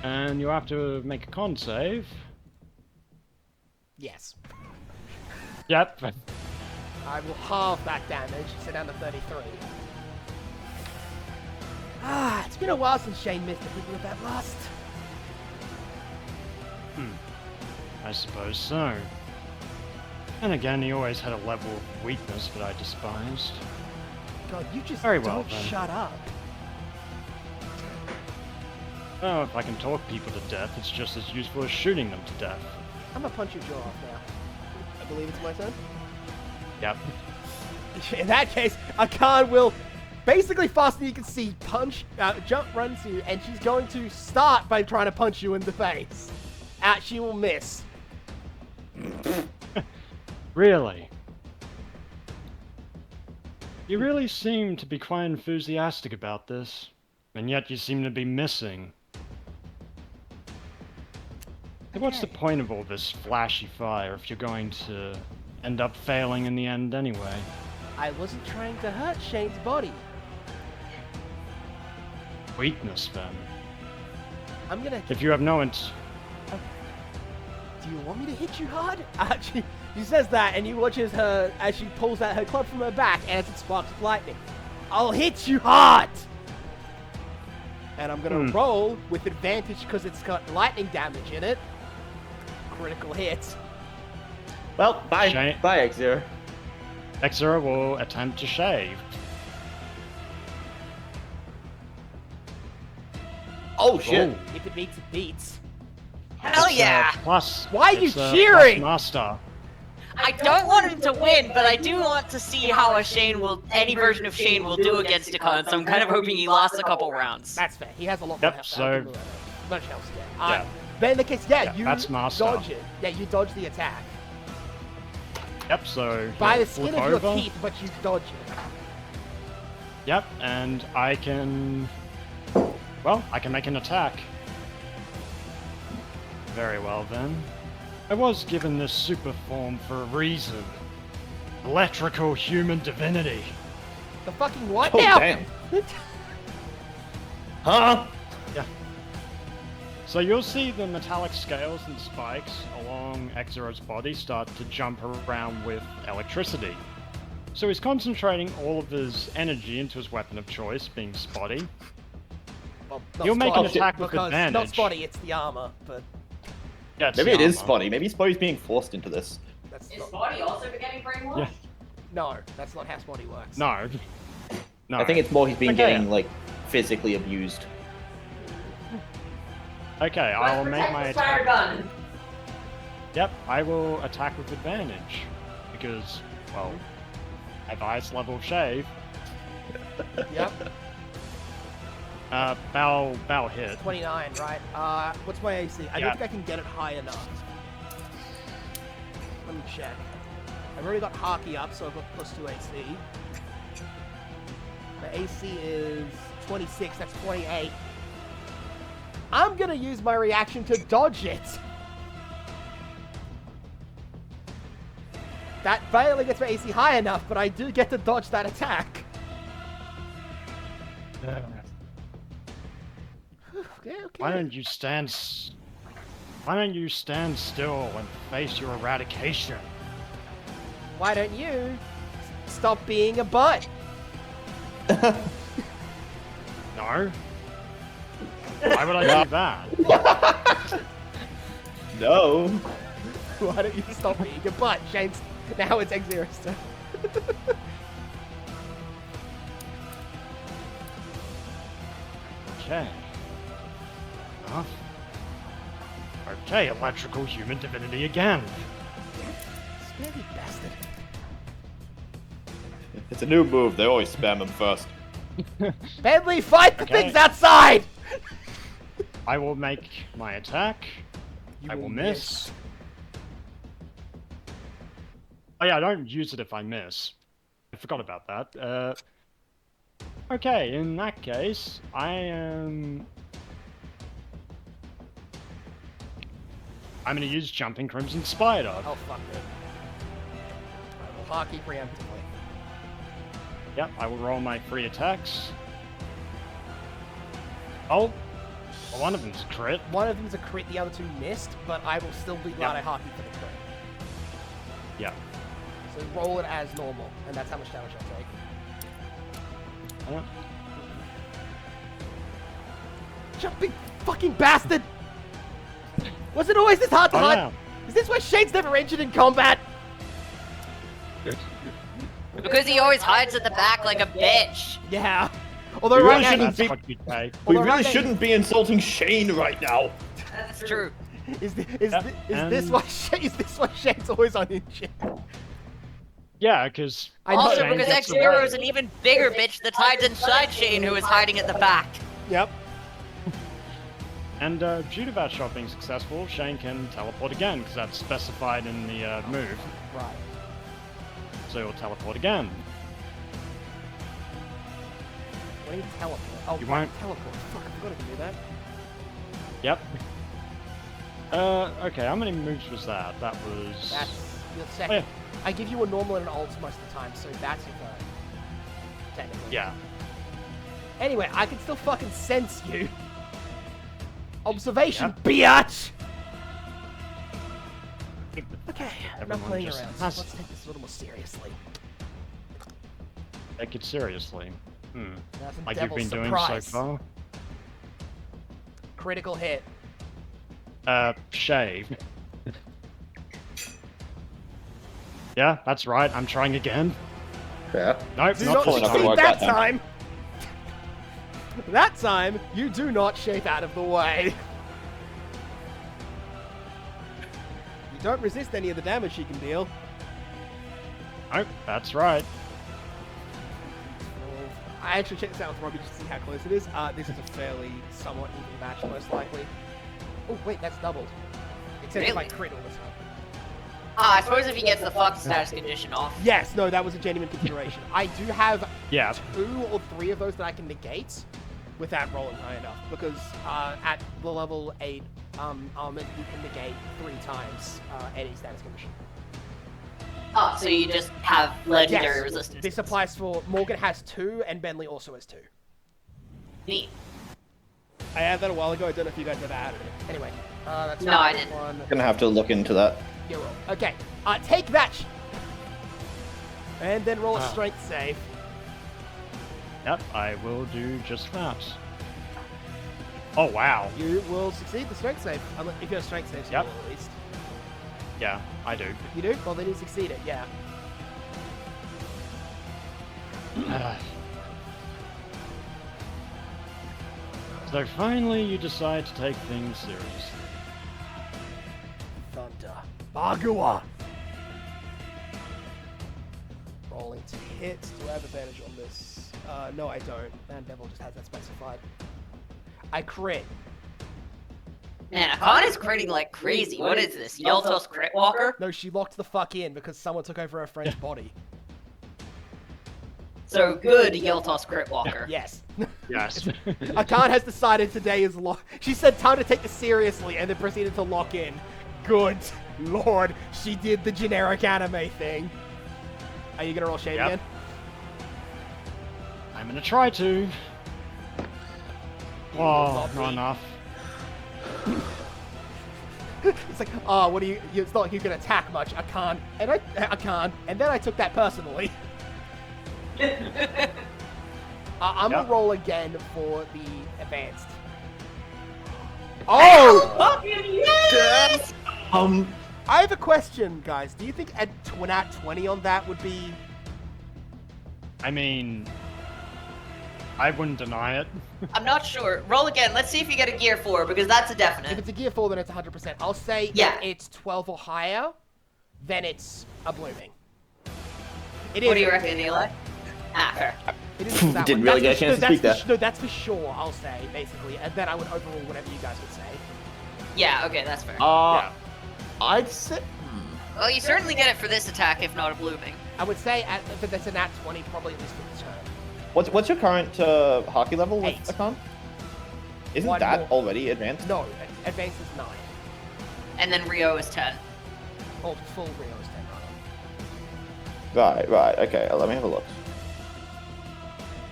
And you have to make a con save. Yes. Yep. I will halve that damage, so down to 33. Ah, it's been a while since Shane missed a bit with that lust. I suppose so. And again, he always had a level of weakness that I despised. God, you just Very well, don't then. shut up. Oh, if I can talk people to death, it's just as useful as shooting them to death. I'm gonna punch your jaw off now. I believe it's my turn. Yep. In that case, Akan will basically faster than you can see jump, run to you, and she's going to start by trying to punch you in the face. She will miss. Really? You really seem to be quite enthusiastic about this, and yet you seem to be missing. What's the point of all this flashy fire if you're going to end up failing in the end anyway? I wasn't trying to hurt Shane's body. Weakness, then. I'm gonna... If you have no Do you want me to hit you hard? She says that, and you watches her as she pulls out her club from her back as it sparks with lightning. I'll hit you hard! And I'm gonna roll with advantage because it's got lightning damage in it. Critical hit. Well, bye, Shane- bye, X0. Exera will attempt to shave. Oh shit! Oh. If it beats, it beats. Hell yeah! Plus. Why are you it's, cheering? Plus master. I don't want him to win, but I do want to see how any version of Shane will do against Akan, so I'm kind of hoping he lasts a couple rounds. That's fair. He has a lot Yep, more health. so- Much health, yeah. Yeah. But in the case, Yeah, you that's master. dodge it. Yeah, you dodge the attack. Yep, so. By he'll the skin flip of your over. teeth, but you dodge it. Yep, and I can... Well, I can make an attack. Very well then. I was given this super form for a reason. Electrical human divinity. The fucking what Oh now? damn! Huh? Yeah. So you'll see the metallic scales and spikes along Exero's body start to jump around with electricity. So he's concentrating all of his energy into his weapon of choice, being Spotty. Well, not He'll make an Spotty, attack with because advantage. Not Spotty, it's the armor, but... Gets Maybe the it is armor. Spotty. Maybe Spotty's being forced into this. That's Is not, Spotty also getting brainwashed? Yeah. no, that's not how Spotty works. No. No. I think it's more he's been Okay. getting like physically abused. Okay, I will make my Protect the fire attack. gun. Yep, I will attack with advantage. Because, well, at highest level shave, Yep. bow hit. 29, right? What's my AC? I Yeah. don't think I can get it high enough. Let me check. I've already got Haki up, so I've got +2 AC. My AC is 26, that's 28. I'm gonna use my reaction to dodge it! That barely gets my AC high enough, but I do get to dodge that attack. Okay, okay. Why don't you stand still and face your eradication? Why don't you stop being a butt? No. Why would I do that? No. Why don't you stop being a butt? Shane's now it's X-Zero's turn. Okay. Enough. Okay, electrical human divinity again. Scary bastard. It's a new move. They always spam him first. Bentley, fight the Okay. things outside! I will make my attack. You I will miss. Oh yeah, I don't use it if I miss. I forgot about that. Okay, in that case, I'm gonna use Jumping Crimson Spider. Oh, fuck it. I will hockey preemptively. Yep, I will roll my 3 attacks. Oh, well, one of them's a crit. One of them's a crit, the other two missed, but I will still be glad Yep. I hockey for the crit. Yeah. So roll it as normal, and that's how much damage I take. Jumping fucking bastard! Was it always this hard to Oh, hunt? yeah. Is this why Shane's never injured in combat? Because he always hides at the back like a bitch. Yeah. Although We right really now, shouldn't That's be- what you'd say. We Although really right now- shouldn't be insulting Shane right now. That's true. is this and- why is this why Shane's always uninjured? Yeah, because I know. Also, Shane because gets X-Zero away. is an even bigger bitch that hides inside Shane, who is hiding at the back. Yep. And due to that shot being successful, Shane can teleport again, because that's specified in the move. Right. So he'll teleport again. What do you mean teleport? Oh, You right, won't- teleport. Fuck, I forgot to do that. Yep. Okay, how many moves was that? That was... That's the Oh, second. yeah. I give you a normal and an alt most of the time, so that's your third. Technically. Yeah. Anyway, I can still fucking sense you. Observation, biatch! Okay, I'm not Everyone playing just around. So has- let's take this a little more seriously. Take it seriously. That's a Like you've devil's been doing surprise. so far. Critical hit. Shave. Yeah, that's right. I'm trying again. Yeah. Nope, Do not not pulling this up the succeed work that that time! That time, you do not shape out of the way. You don't resist any of the damage she can deal. Nope, that's right. I actually checked this out with Robbie just to see how close it is. This is a fairly somewhat even match, most likely. Oh, wait, that's doubled. Except if I Really? crit all the time. I suppose if he gets the fuck status condition off. Yes, no, that was a genuine consideration. I do have Yeah. 2 or 3 of those that I can negate without rolling high enough. Because at the level 8 armament, you can negate 3 times any status condition. Oh, so you just have legendary Yes, resistance. this applies for... Morgan has 2, and Bentley also has 2. Neat. I had that a while ago. I don't know if you guys ever added it. Anyway, that's No, I didn't. one. Gonna have to look into that. You roll. Okay. Take that. And then roll a Ah. strength save. Yep, I will do just that. Oh wow. You will succeed the strength save. If you have strength saves, you Yep. will at least. Yeah, I do. You do? Well, then you succeed it, yeah. So finally, you decide to take things seriously. Thunder. Bagua! Rolling to hit. Do I have advantage on this? No, I don't. And Devil just has that specified. I crit. Man, Akana's critting like crazy. What is this? Yeltos Crit Walker? No, she locked the fuck in because someone took over her friend's body. So good, Yeltos Crit Walker. Yes. Yes. Akan has decided today is lock. She said time to take this seriously and then proceeded to lock in. Good lord, she did the generic anime thing. Are you gonna roll shade Yep. again? I'm gonna try to. Oh, not enough. It's like, oh, what do you? It's not like you can attack much. I can't, and then I took that personally. I'm Yep. gonna roll again for the advanced. Oh! Fucking yes! I have a question, guys. Do you think a nat 20 on that would be? I mean, I wouldn't deny it. I'm not sure. Roll again. Let's see if you get a gear 4, because that's a If definite. it's a gear 4, then it's 100%. I'll say Yeah. if it's 12 or higher, then it's a blooming. It What do you reckon, Eli? Ah, fair. It is for that Didn't one. really That's get a for- chance to speak that's for- No, that's for sure, I'll say, basically. And then I would overrule whatever you guys would say. Yeah, okay, that's fair. Yeah. I'd say. Well, you certainly get it for this attack, if not a blooming. I would say if it's a nat 20, probably at least for the turn. What's your current hockey level with 8. Akan? Isn't One that more. already advanced? No, advanced is 9. And then Rio is 10. Or full Rio is 10, rather. Right. Okay. Let me have a look.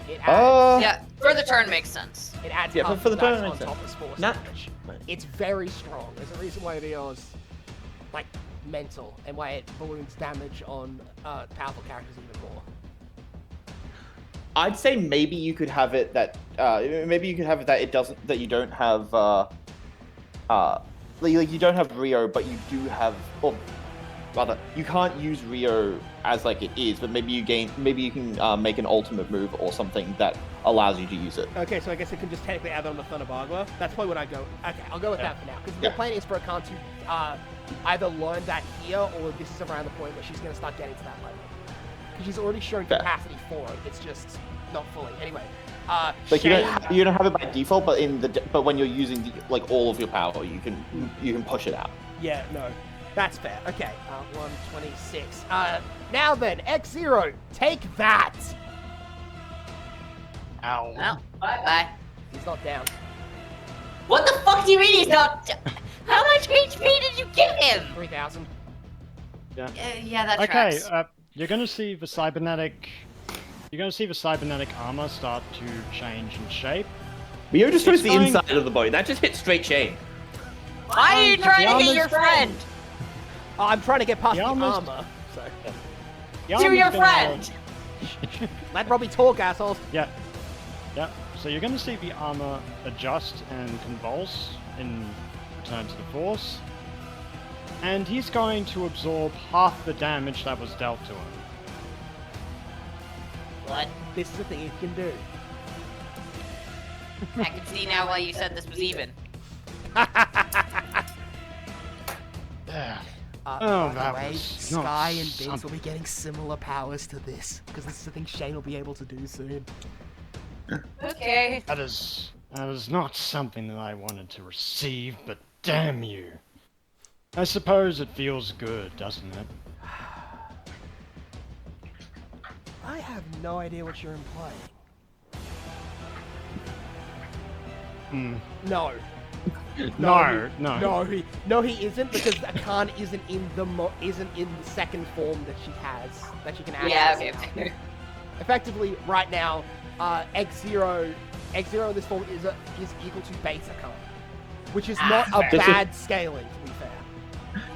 It adds, Yeah, for the turn makes sense. it adds yeah, half for the dice turn, on makes sense. top of force Not- damage. It's very strong. There's a reason why Rio's, like, mental, and why it balloons damage on powerful characters even more. I'd say maybe you could have it that it doesn't, that you don't have like you don't have Rio, but you do have, or rather you can't use Rio as like it is, but maybe you can make an ultimate move or something that allows you to use it. Okay, so I guess it can just technically add on to Thunder Bagua. That's probably what I go. Okay, I'll go with that for now. Because the plan is for Akan to either learn that here, or this is around the point where she's going to start getting to that level. Because she's already shown Fair. capacity for it. It's just not fully. Anyway, Like Shane, you don't have it by default, but when you're using like all of your power, you can push it out. Yeah, no. That's fair. Okay, 126. Now then, X-Zero, take that! Ow. Well, bye-bye. He's not down. What the fuck do you mean he's not... How much HP did you give him? 3,000. Yeah, that Okay, tracks. you're gonna see the cybernetic. You're gonna see the cybernetic armor start to change in shape. Rio just hits It's the going- inside of the body. That just hits straight Shane. Why are you the trying to armor's hit your friend? Oh, I'm trying to get past The the armor's- armor. So, The To armor's your gonna- friend! let Robbie talk, assholes. Yeah. Yeah. So you're gonna see the armor adjust and convulse in return to the force. And he's going to absorb half the damage that was dealt to him. What? This is the thing he can do. I can see now why you said this was even. Yeah. By Oh, the that way, was not Sky and Vince something. will be getting similar powers to this, because this is the thing Shane will be able to do soon. Okay. That is not something that I wanted to receive, but damn you. I suppose it feels good, doesn't it? I have no idea what you're implying. Hmm. No. No, he isn't, because Akan isn't in the second form that she has, that she can access. Yeah, now. okay. Effectively, right now, X-Zero in this form is equal to base Akan, which is not a fair. bad scaling, to be fair.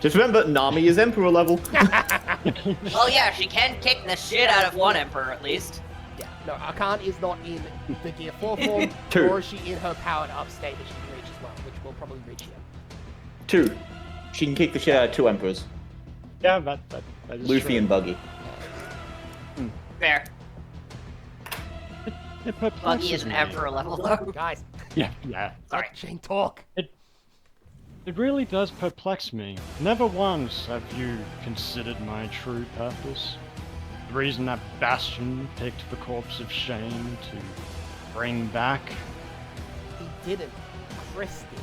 Just remember, Nami is Emperor level. Well, yeah, she can kick the shit out of one emperor at least. Yeah. No, Akan is not in the Gear 4 form, 2. nor is she in her powered up state that she can reach as well, which will probably reach here. 2. She can kick the shit out of 2 Emperors. Yeah, that is Luffy true. and Buggy. Fair. It perplexes Buggy is an me. emperor level though. Guys, Yeah. Sorry. let Shane talk. It really does perplex me. Never once have you considered my true purpose. The reason that Bastion picked the corpse of Shane to bring back. He didn't. Chris did.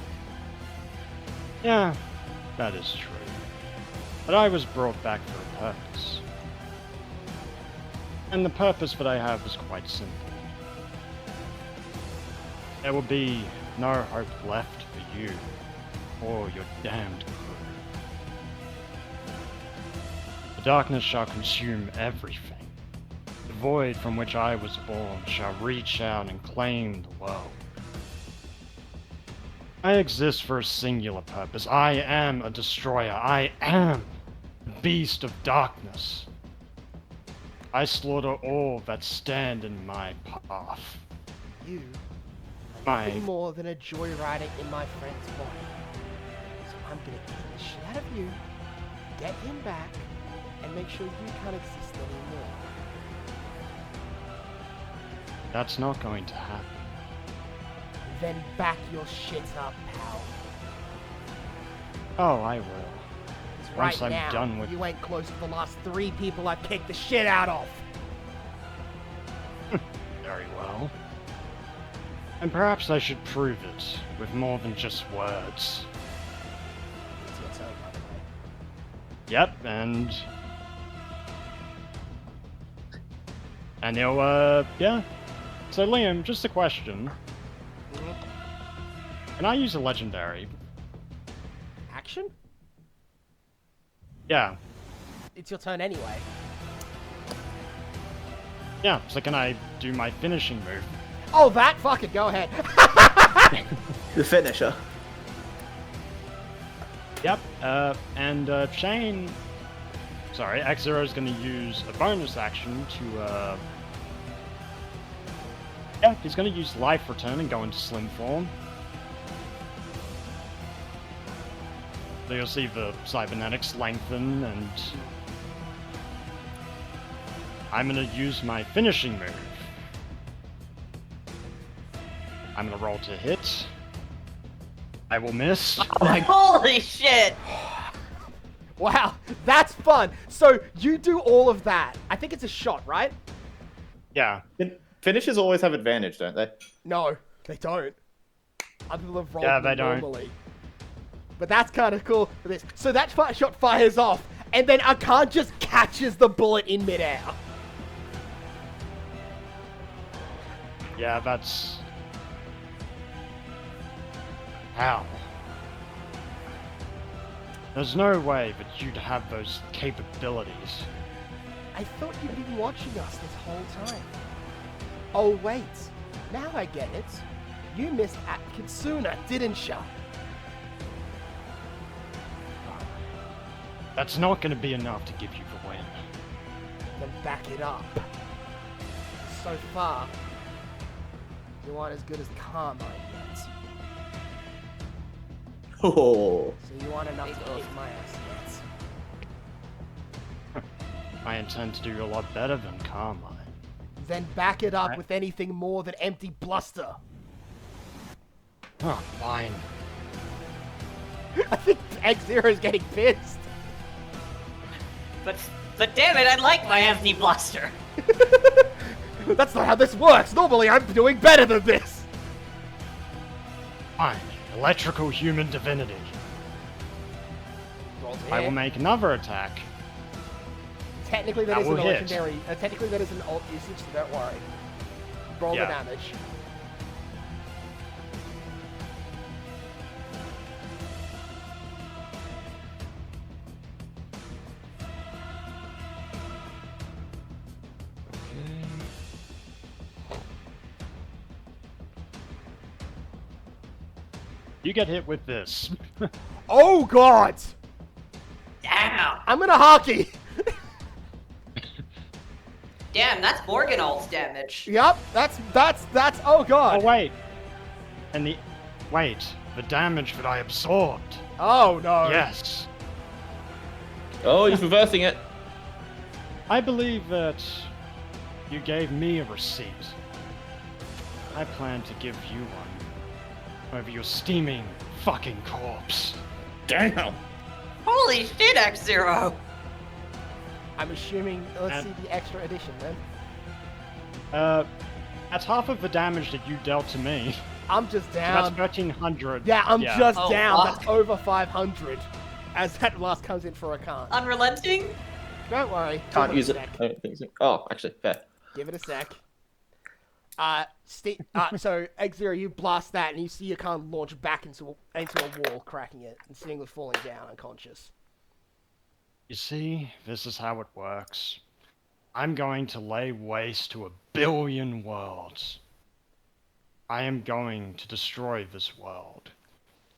Yeah, that is true. But I was brought back for a purpose. And the purpose that I have is quite simple. There will be no hope left for you or your damned crew. The darkness shall consume everything. The void from which I was born shall reach out and claim the world. I exist for a singular purpose. I am a destroyer. I am the beast of darkness. I slaughter all that stand in my path. You My nothing more than a joyrider in my friend's body. So I'm gonna kick the shit out of you, get him back, and make sure you can't exist anymore. That's not going to happen. Then back your shit up, pal. Oh, I will. 'Cause Once right I'm now, done with- you ain't close to the last 3 people I've kicked the shit out of. Very well. And perhaps I should prove it with more than just words. It's your turn, by the way. Yep, and he'll, yeah. So Liam, just a question. Can I use a legendary? Action? Yeah. It's your turn anyway. Yeah, so can I do my finishing move? Oh, that? Fuck it, go ahead. The finisher. Yep, and Shane... Sorry, X-Zero's gonna use a bonus action to, yeah, he's gonna use Life Return and go into Slim Form. So you'll see the cybernetics lengthen, and... I'm gonna use my finishing move. I'm gonna roll to hit. I will miss. Holy shit! Wow, that's fun. So you do all of that. I think it's a shot, right? Yeah. Finishers always have advantage, don't they? No, they don't. Other than roll Yeah, they don't. normally. But that's kind of cool for this. So that shot fires off, and then Akan just catches the bullet in midair. Yeah, that's... How? There's no way that you'd have those capabilities. I thought you'd been watching us this whole time. Oh wait, now I get it. You missed at Kitsuna, didn't ya? That's not gonna be enough to give you the win. Then back it up. So far, you aren't as good as Carmine yet. Oh. So you aren't enough to kick my ass yet. I intend to do a lot better than Carmine. Then back it up Right. with anything more than empty bluster. Oh, fine. I think X-Zero is getting pissed. But damn it, I like my empty bluster. That's not how this works. Normally I'm doing better than this. Fine. Electrical human divinity. Roll to I will hit. make another attack. Technically that That is an will hit. legendary. Technically that is an alt usage, so don't worry. Roll Yeah. the damage. You get hit with this. Oh god! Damn! I'm gonna hockey! Damn, that's Morgan ult damage. Yup, that's, oh god. Oh wait, and the damage that I absorbed. Oh no. Yes, Oh, he's reversing it. I believe that you gave me a receipt. I plan to give you one over your steaming fucking corpse. Damn. Holy shit, X-Zero! I'm assuming, let's And- see the extra edition then. That's half of the damage that you dealt to me. I'm just So that's down. 1300. Yeah, I'm just Oh, down. fuck. That's over 500. As that last comes in for a card. Unrelenting? Don't worry. Can't give use it it. a sec. I don't think so. Oh, actually, fair. Give it a sec. So X-Zero, you blast that, and you see your Khan launch back into a wall, cracking it, and Stingler falling down unconscious. You see, this is how it works. I'm going to lay waste to 1 billion worlds. I am going to destroy this world.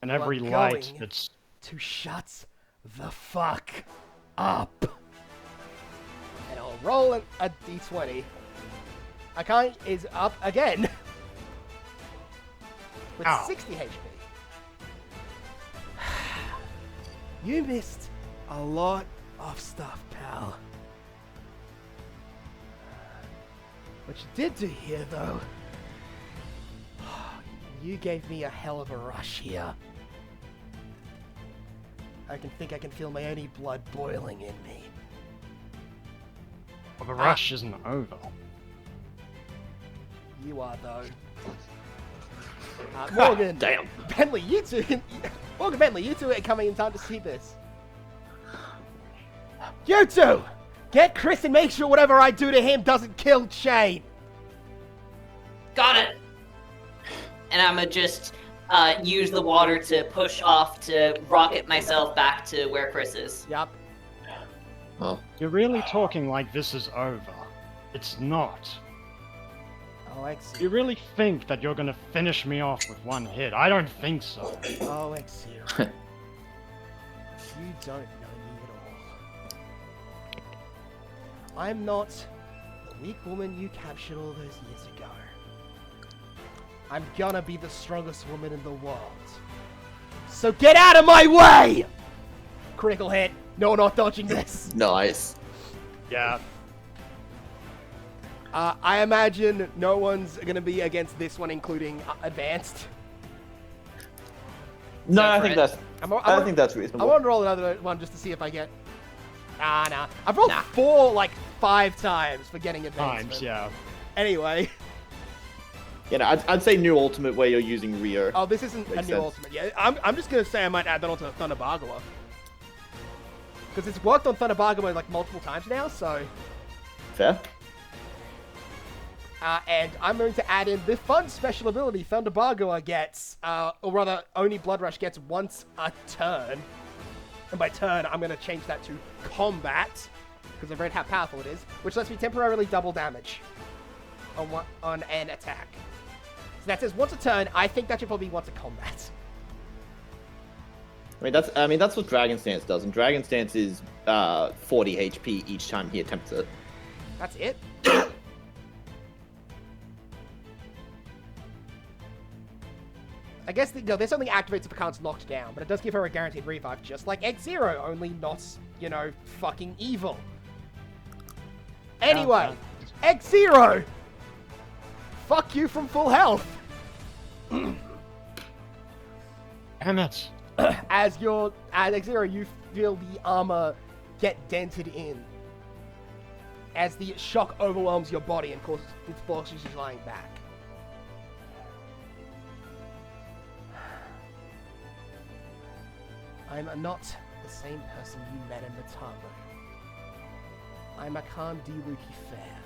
And You are every light going that's... To shut the fuck up. And I'll roll a d20. Akai is up again. With Ow. 60 HP. You missed a lot of stuff, pal. What you did do here, though, you gave me a hell of a rush here. I can feel my own blood boiling in me. Well, the rush isn't over. You are, though. Morgan, Damn. Bentley, you two can... Morgan, Bentley, you two are coming in time to see this. You two! Get Chris and make sure whatever I do to him doesn't kill Shane! Got it! And I'm gonna just use the water to push off to rocket myself back to where Chris is. Yup. Oh. You're really talking like this is over. It's not. Oh, X-Zero. You really think that you're gonna finish me off with one hit? I don't think so. Oh, X-Zero. You don't know me at all. I'm not the weak woman you captured all those years ago. I'm gonna be the strongest woman in the world. So get out of my way! Critical hit. No, not dodging this. Nice. Yeah, I imagine no one's gonna be against this one, including advanced. No, Go I for think it. that's. I think that's I reasonable. want to roll another one just to see if I get. Nah. I've rolled 4 like 5 times for getting advancement. times, yeah. Anyway. You know, I'd say new ultimate where you're using Rio. Oh, this isn't a Makes new sense. ultimate yet. I'm just gonna say I might add that onto Thunder Bargawa. Because it's worked on Thunder Bargawa like multiple times now, so. Fair. And I'm going to add in the fun special ability Thunder Bargawa gets, or rather, only Blood Rush gets once a turn. And by turn, I'm going to change that to combat, because I've read how powerful it is, which lets me temporarily double damage on an attack. So that says once a turn. I think that should probably be once a combat. I mean that's what Dragon Stance does, and Dragon Stance is 40 HP each time he attempts it. That's it. I guess there's something activates if a card's knocked down, but it does give her a guaranteed revive, just like X-Zero, only not, fucking evil. Anyway, X-Zero! Fuck you from full health! Damn it. As X-Zero, you feel the armor get dented in. As the shock overwhelms your body and forces you lying back. I'm not the same person you met in Matamu. I'm Akan Diluki Fair,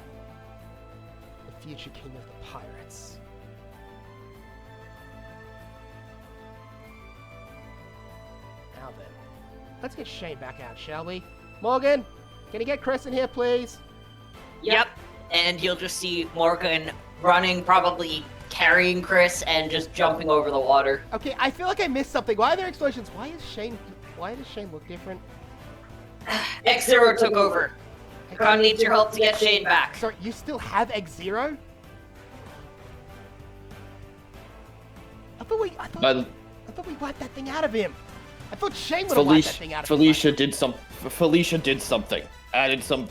the future king of the pirates. Now then, let's get Shane back out, shall we? Morgan, can you get Chris in here, please? Yep. And you'll just see Morgan running, probably carrying Chris, and just jumping over the water. Okay, I feel like I missed something. Why are there explosions? Why does Shane look different? X-Zero took over. Khan needs your help to get Shane back. Sorry, you still have X-Zero? I thought we wiped that thing out of him. I thought Shane would have wiped that thing out of him. Felicia did something. Added some,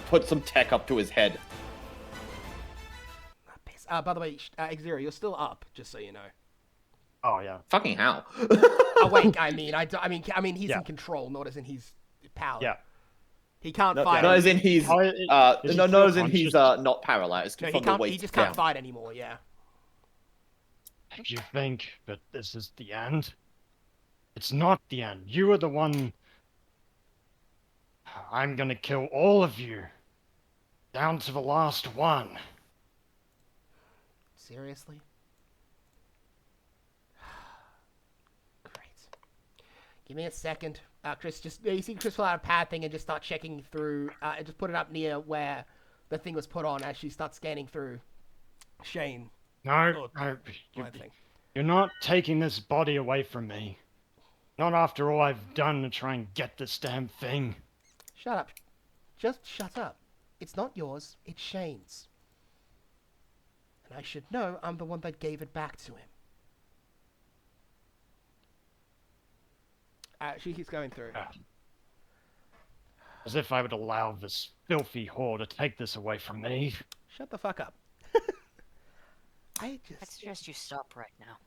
put some tech up to his head. By the way, X-Zero, you're still up, just so you know. Oh yeah. Fucking how? Oh wait, I mean, he's in control, not as in he's power. Yeah. He can't No, fight. not as in he's, Oh, no, he not still as in he's not paralyzed No, from the waist he just down. can't fight anymore. Yeah. You think that this is the end? It's not the end. You are the one. I'm gonna kill all of you. Down to the last one. Seriously? Great. Give me a second. Chris, you see Chris pull out a pad thing and just start checking through, and just put it up near where the thing was put on as she starts scanning through Shane. No, Thing. you're not taking this body away from me. Not after all I've done to try and get this damn thing. Shut up. Just shut up. It's not yours, it's Shane's. And I should know I'm the one that gave it back to him. She keeps going through. As if I would allow this filthy whore to take this away from me. Shut the fuck up. I suggest you stop right now.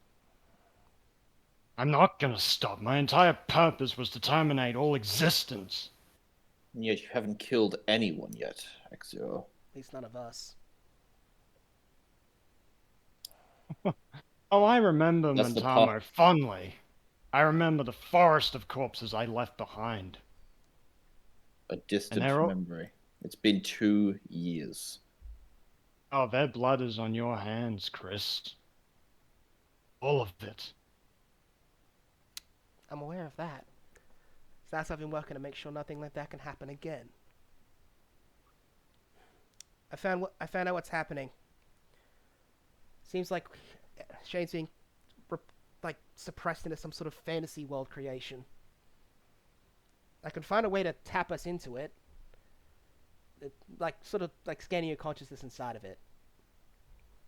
I'm not gonna stop. My entire purpose was to terminate all existence. And yet you haven't killed anyone yet, X-Zero. At least none of us. Oh, I remember That's the Mentamo fondly. I remember the forest of corpses I left behind. A distant they're all- memory. It's been 2 years. Oh, their blood is on your hands, Chris. All of it. I'm aware of that. So that's why I've been working to make sure nothing like that can happen again. I found out what's happening. Seems like Shane's being suppressed into some sort of fantasy world creation. I can find a way to tap us into it. Sort of scanning your consciousness inside of it.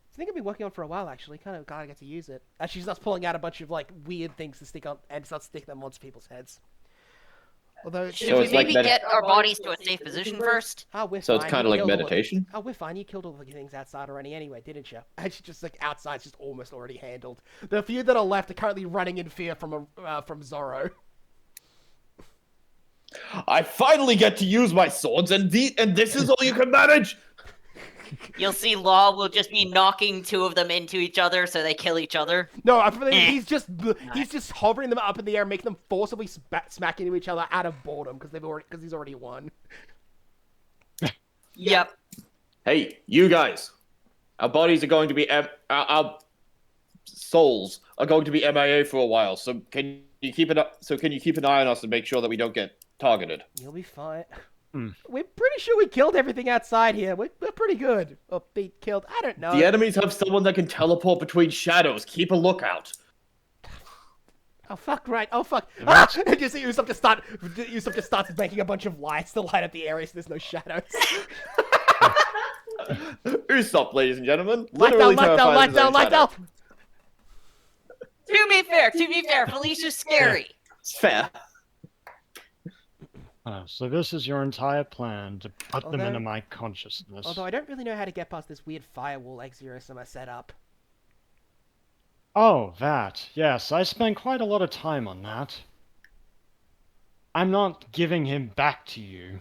It's a thing I've been working on for a while, actually. Kind of gotta get to use it. As she starts pulling out a bunch of weird things to stick on and starts sticking them onto people's heads. Although Should So we it's like maybe get our bodies to a safe position first? we're So it's fine. kind You of like killed all meditation? we're fine. You killed all the things outside already anyway, didn't you? And she's just outside's just almost already handled. The few that are left are currently running in fear from Zorro. I finally get to use my swords, and this is all you can manage. You'll see Law will just be knocking two of them into each other so they kill each other. No, he's just hovering them up in the air, making them forcibly smack into each other out of boredom because he's already won. Yep. Hey, you guys. Our bodies are going to be our souls are going to be MIA for a while. So can you keep an eye on us and make sure that we don't get targeted? You'll be fine. We're pretty sure we killed everything outside here. We're pretty good. Or be killed. I don't know. The enemies have someone that can teleport between shadows. Keep a lookout. Oh fuck! Right. Oh fuck! Ah! And you see Usopp just starts making a bunch of lights to light up the area so there's no shadows. Usopp, ladies and gentlemen. Light Literally down! terrified of his own shadow. To be fair, Felicia's scary. It's fair. So this is your entire plan to put them Although- into my consciousness. Although I don't really know how to get past this weird firewall X-Zero Summer set up. Oh, that. Yes, I spent quite a lot of time on that. I'm not giving him back to you.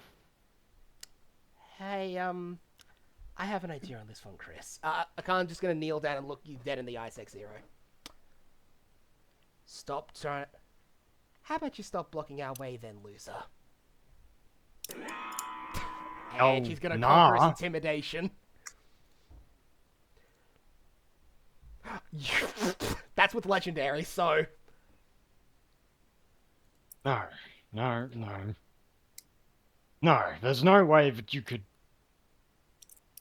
Hey, I have an idea on this one, Chris. I'm just gonna kneel down and look you dead in the eyes, X-Zero. Stop trying. How about you stop blocking our way, then, loser? And she's gonna conquer his intimidation. That's with legendary, so. No, there's no way that you could...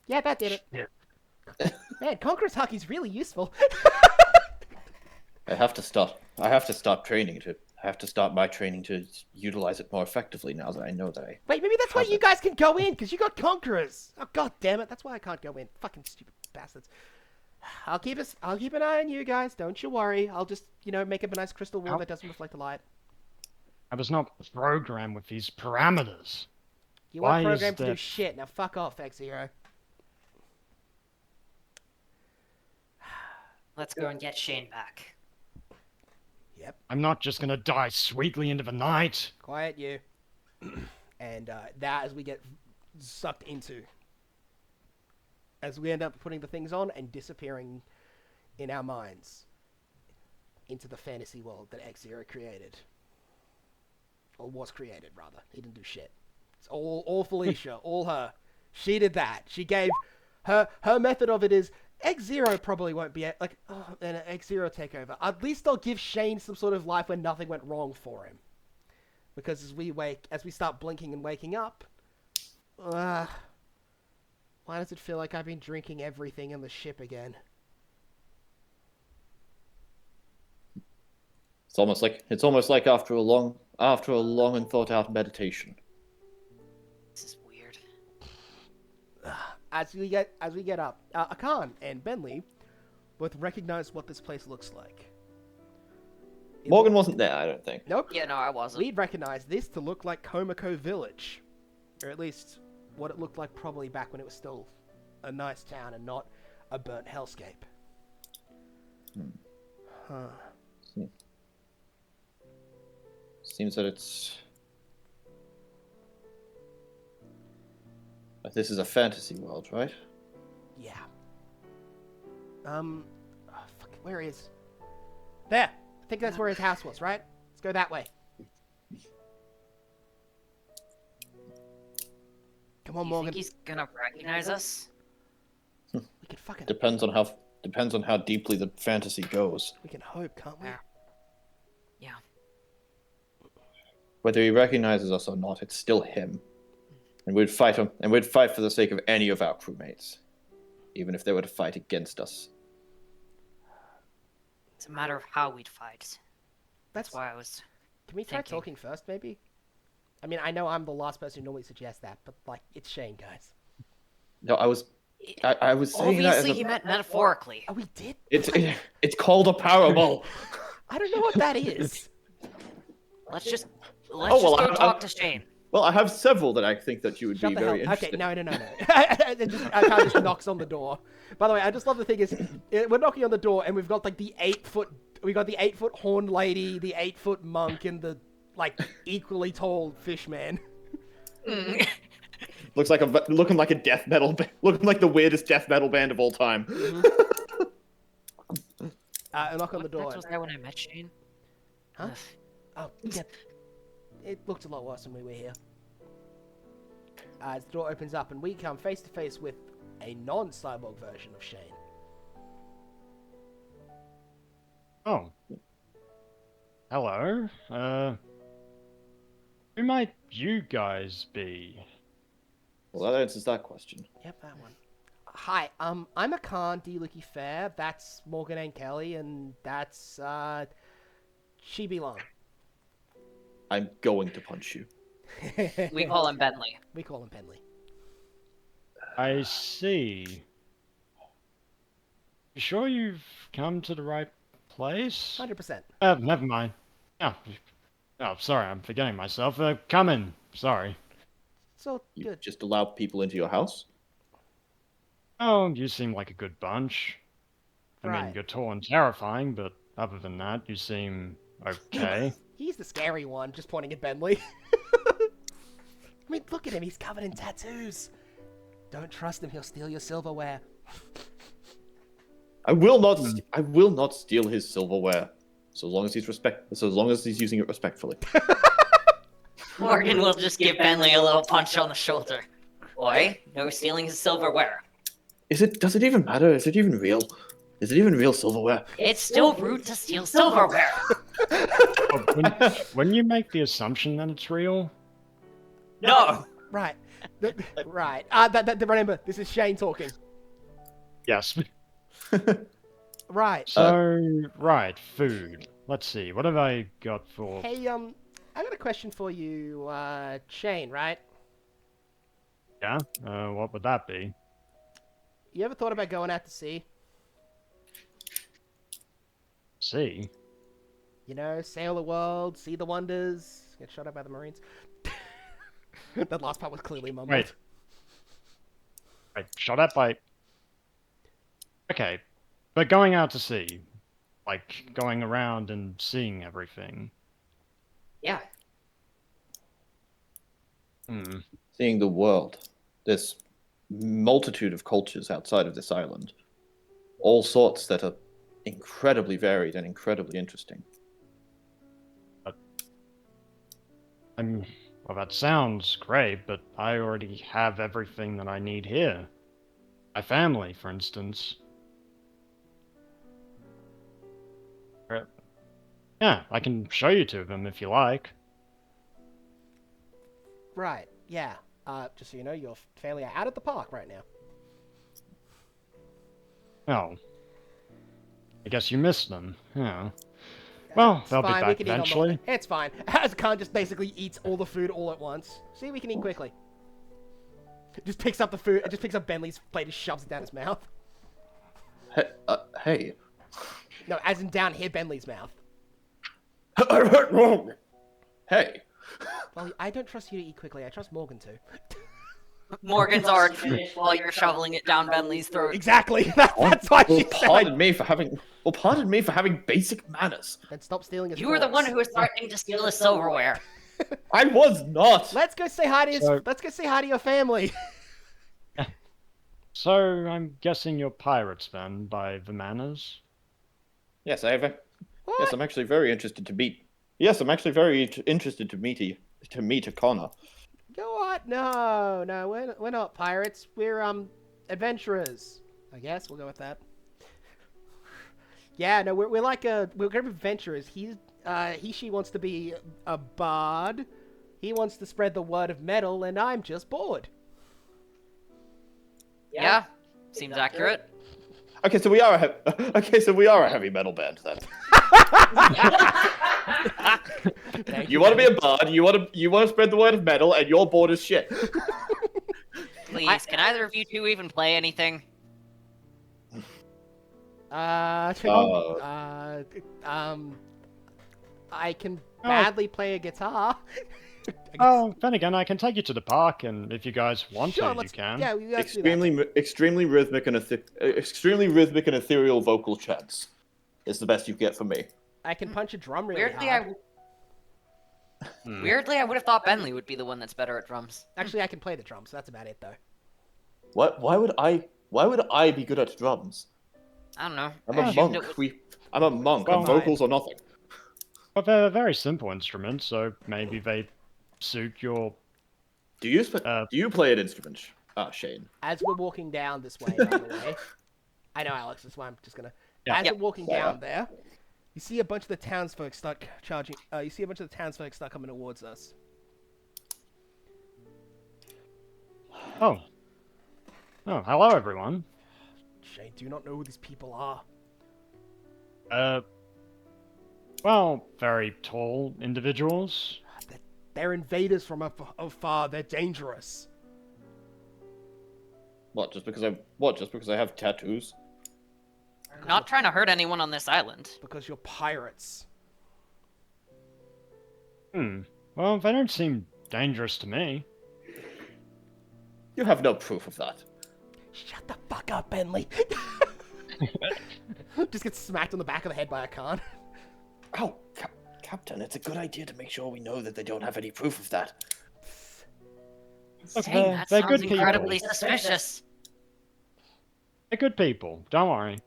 Yeah, that did it. Yeah. Man, Conqueror's Haki's really useful. I have to start training to have to start my training to utilize it more effectively now that I know that I. Wait, maybe that's why How's you it? guys can go in, because you got conquerors. Oh, god damn it. That's why I can't go in. Fucking stupid bastards. I'll keep an eye on you guys. Don't you worry. I'll just, make up a nice crystal wall Ow. that doesn't reflect the light. I was not programmed with these parameters. You Why weren't is programmed to do that- shit. Now fuck off, X-Zero. Let's go and get Shane back. Yep. I'm not just gonna die sweetly into the night. Quiet you. And that as we get sucked into. As we end up putting the things on and disappearing in our minds into the fantasy world that X-Zero created. Or was created, rather. He didn't do shit. It's all Felicia, all her. She did that. She gave... Her method of it is, X-Zero probably won't be... an X-Zero takeover. At least I'll give Shane some sort of life where nothing went wrong for him. Because as we start blinking and waking up... why does it feel like I've been drinking everything in the ship again? It's almost like after a long and thought out meditation. This is weird. As we get up, Akan and Bentley both recognize what this place looks like. Morgan wasn't there, I don't think. Nope. Yeah, no, I wasn't. We'd recognize this to look like Komako Village. Or at least what it looked like probably back when it was still a nice town and not a burnt hellscape. Huh. Seems that it's. This is a fantasy world, right? Yeah. Fuck, where is... There! I think that's where his house was, right? Let's go that way. Come on, You Morgan. think he's gonna recognize us? We can fucking... Depends on how deeply the fantasy goes. We can hope, can't we? Yeah. Yeah. Whether he recognizes us or not, it's still him. And we'd fight him, and we'd fight for the sake of any of our crewmates, even if they were to fight against us. It's a matter of how we'd fight. That's That's why I was... Can we try thinking. talking first, maybe? I mean, I know I'm the last person who normally suggests that, but, it's Shane, guys. No, I was saying that as Obviously, he meant metaphorically. Oh, we did? it's called a parable. I don't know what that is. Let's just Oh, well, go I'm- talk to Shane. Well, I have several that I think that you would Shut be the hell. very interested. Okay, no. Akan just knocks on the door. By the way, I just love the thing is, we're knocking on the door and we've got the 8-foot horned lady, the 8-foot monk, and the equally tall fish man. Looking like a death metal, looking like the weirdest death metal band of all time. I knock on the What door. was that when I met Shane? Huh? Ugh. Oh, yeah. It looked a lot worse when we were here. As the door opens up and we come face to face with a non-cyborg version of Shane. Oh. Hello. Who might you guys be? Well, that answers that question. Yep, that one. Hi, I'm Akan D. Lucky Fair. That's Morgan and Kelly, and that's Chibi Long. I'm going to punch you. We call him Bentley. We call him Penley. I see. You sure you've come to the right place? 100%. Never mind. Oh, sorry, I'm forgetting myself. Come in. Sorry. It's all You good. just allow people into your house? Oh, you seem like a good bunch. I mean, Right. you're tall and terrifying, but other than that, you seem okay. He's the scary one, just pointing at Bentley. I mean, look at him. He's covered in tattoos. Don't trust him. He'll steal your silverware. I will not steal his silverware, so long as he's using it respectfully. Morgan will just give Bentley a little punch on the shoulder. Boy, no stealing his silverware. Does it even matter? Is it even real? Is it even real silverware? It's still rude to steal silverware. When you make the assumption that it's real, No. Right. Right. Remember, this is Shane talking. yes. Right. So, right, food. let's see. What have I got for? Hey, I got a question for you, Shane, right? Yeah. What would that be? You ever thought about going out to sea? See. You know, sail the world, see the wonders, get shot at by the Marines. That last part was clearly mumbled. Right. Shot at by. Okay, but going out to sea, like going around and seeing everything. Yeah. Hmm. Seeing the world. This multitude of cultures outside of this island. All sorts that are incredibly varied and incredibly interesting. Well, that sounds great, but I already have everything that I need here. My family, for instance. Yeah, I can show you to them if you like. Right, yeah. Just so you know, your family are out at the park right now. Oh. I guess you missed them. Yeah. Well, It's they'll be fine, we back can eat on the eventually. way. It's fine. Azkan just basically eats all the food all at once. See, we can eat quickly. Just picks up the food, just picks up Bentley's plate and shoves it down his mouth. Hey. No, as in down here, Bentley's mouth. Hey. Well, I don't trust you to eat quickly. I trust Morgan to. Morgan's already finished while you're shoveling it down Bentley's throat. Exactly. That's why Well, she's pardon me for having basic manners. And stop stealing his You were the forks. one who was threatening to steal his silverware. I was not. Let's go say hi to his. So- Let's go say hi to your family. So, I'm guessing you're pirates then, by the manners? Yes, I have. What? Yes, I'm actually very interested to meet. Yes, I'm actually very interested to meet a Connor. Go what? No, we're not pirates. We're adventurers. I guess we'll go with that. Yeah, no, we're like we're gonna be adventurers. She wants to be a bard. He wants to spread the word of metal, and I'm just bored. Yeah, seems accurate. Okay, so we are a heavy metal band then. Thank You want to be a bard, you want to spread the word of metal, and you're bored as shit. Please, can either of you two even play anything? I can badly play a guitar. I guess- Oh, then again, I can take you to the park, and if you guys want sure, to, you let's. can. Yeah, we let's do that. Extremely rhythmic and ethereal vocal chants is the best you get from me. I can punch a drum really Weirdly, hard. Weirdly, I would have thought Bentley would be the one that's better at drums. Actually, I can play the drums. So that's about it, though. What? Why would I be good at drums? I don't know. I'm I a assumed monk. it was- I'm a monk. Well, and vocals are nothing. But they're very simple instruments, so maybe they suit your... Do you play an instrument, Shane? As we're walking down this way, by the way, I know, Alex. That's why I'm just gonna. Yeah. As Yep. we're walking down there, you see a bunch of the townsfolk start charging. You see a bunch of the townsfolk start coming towards us. Oh. Oh, hello, everyone. Shane, do you not know who these people are? Well, very tall individuals. They're invaders from afar. They're dangerous. What? Just because I have tattoos? I'm not trying to hurt anyone on this island. Because you're pirates. Well, they don't seem dangerous to me. You have no proof of that. Shut the fuck up, Bentley. Just gets smacked on the back of the head by a Khan. Oh, Captain, it's a good idea to make sure we know that they don't have any proof of that. Look, Dang, they're that good sounds people. incredibly suspicious. They're good people. Don't worry.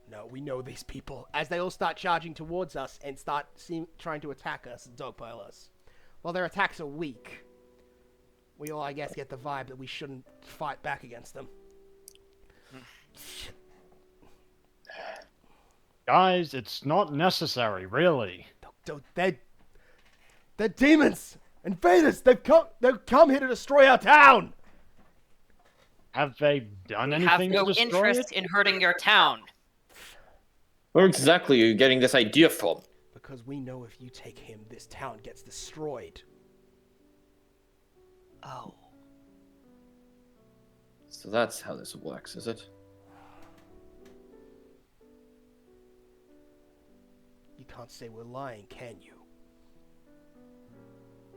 No, we know these people. As they all start charging towards us and start trying to attack us and dogpile us. While their attacks are weak, we all, I guess, get the vibe that we shouldn't fight back against them. Guys, it's not necessary, really. They're demons! Invaders! They've come here to destroy our town! Have they done Have anything no to destroy interest it? in hurting your town. Where exactly are you getting this idea from? Because we know if you take him, this town gets destroyed. Oh. So that's how this works, is it? You can't say we're lying, can you?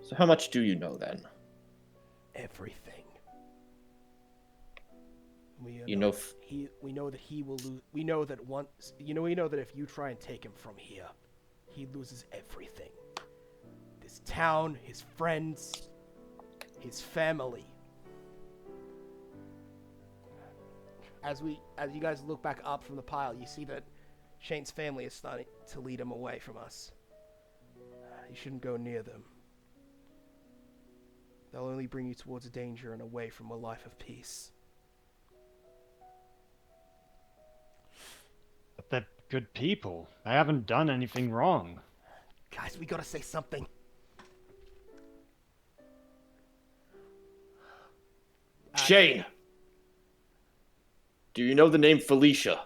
So how much do you know then? Everything. We You know, we know that he will lose. We know that once. We know that if you try and take him from here, he loses everything. This town, his friends, his family. As you guys look back up from the pile, you see that Shane's family is starting to lead him away from us. You shouldn't go near them. They'll only bring you towards danger and away from a life of peace. But they're good people. They haven't done anything wrong. Guys, we gotta say something. Shane! Do you know the name Felicia?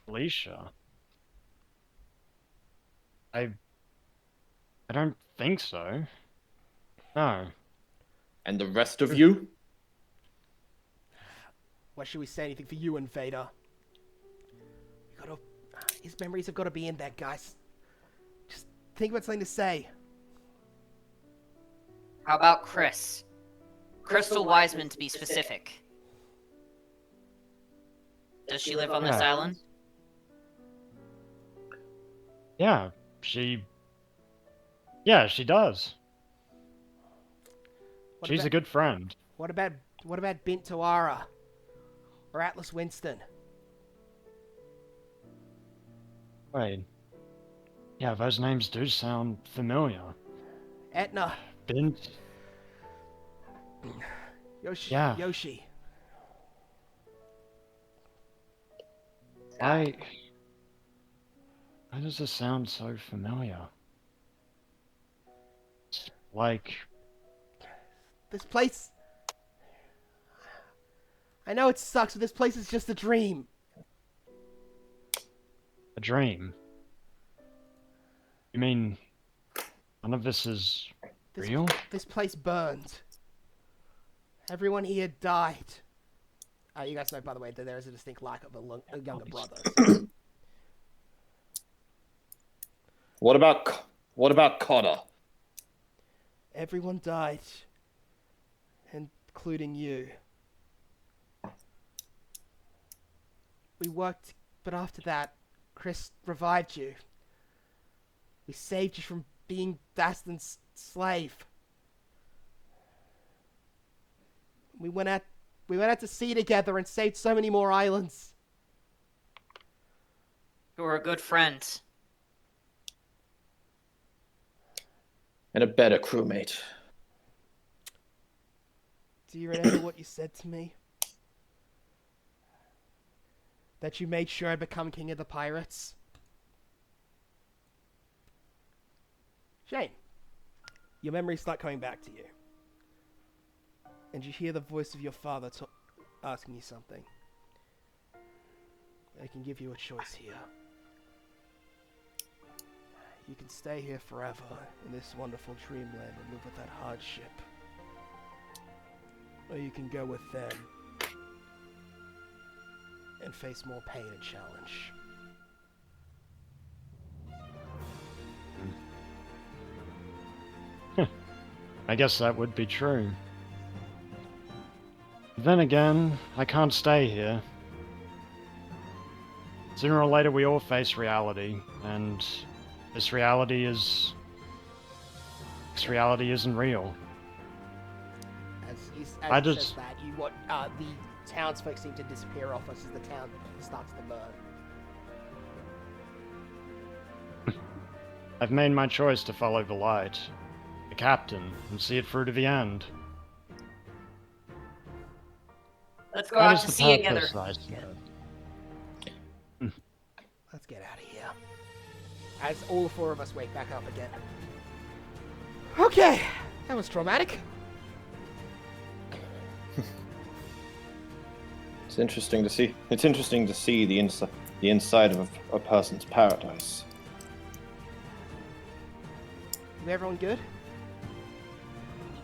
Felicia? I don't think so. No. And the rest of you? Why should we say anything for you, Invader? We gotta. His memories have gotta be in there, guys. Just think about something to say. How about Chris? Crystal Wiseman, to be specific. Does she live on this Yeah. island? Yeah, she does. What She's about, a good friend. What about Bint Tawara? Or Atlas Winston? Wait. Yeah, those names do sound familiar. Etna? Bint. Yoshi? Yeah. Yoshi? Why does this sound so familiar? It's like, This place... I know it sucks, but this place is just a dream. a dream. You mean none of this is real? This place burned. Everyone here died. You guys know, by the way, that there is a distinct lack of a younger brother. So. What about Connor? Everyone died, including you. We worked, but after that, Chris revived you. We saved you from being Daston's slave. We went out to sea together and saved so many more islands. Who are good friends. And a better crewmate. Do you remember what you said to me? That you made sure I'd become king of the pirates? Shane, your memories start coming back to you. And you hear the voice of your father asking you something. I can give you a choice here. You can stay here forever in this wonderful dreamland and live with that hardship. Or you can go with them and face more pain and challenge. I guess that would be true. Then again, I can't stay here. Sooner or later we all face reality, and this reality isn't real. As I he just- says that, the townsfolk seem to disappear off us as the town starts to burn. I've made my choice to follow the light, the captain, and see it through to the end. Let's go That out is to the sea together. purpose, I said. Let's get out of here. As all four of us wake back up again. Okay, that was traumatic. It's interesting to see. It's interesting to see the inside of a person's paradise. Is everyone good?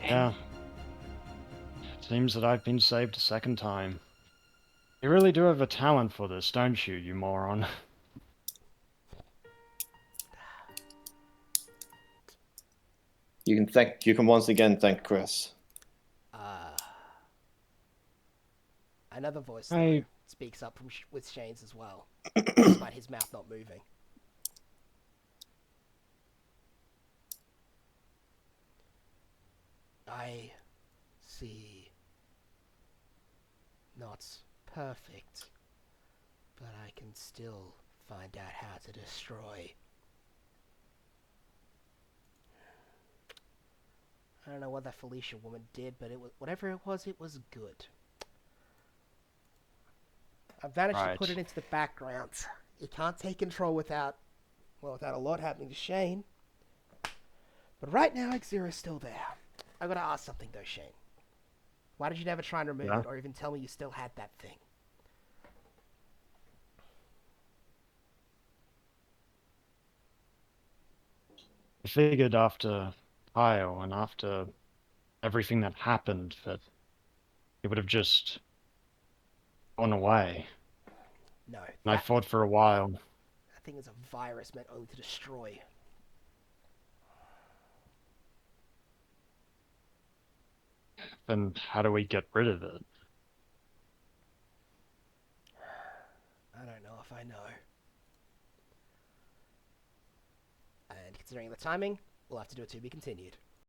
Yeah. Seems that I've been saved a second time. You really do have a talent for this, don't you, you moron? You can once again thank Chris. Another voice I- though, speaks up from with Shane's as well, despite his mouth not moving. I see. Not perfect, but I can still find out how to destroy. I don't know what that Felicia woman did, but it was whatever it was good. I've managed to put it into the background. You can't take control without a lot happening to Shane. But right now, X-Zero's still there. I gotta ask something though, Shane. Why did you never try and remove it, or even tell me you still had that thing? I figured after Kyle and after everything that happened that it would have just gone away. No. And I fought for a while. That thing is a virus meant only to destroy. Then how do we get rid of it? I don't know if I know. And considering the timing, we'll have to do it to be continued.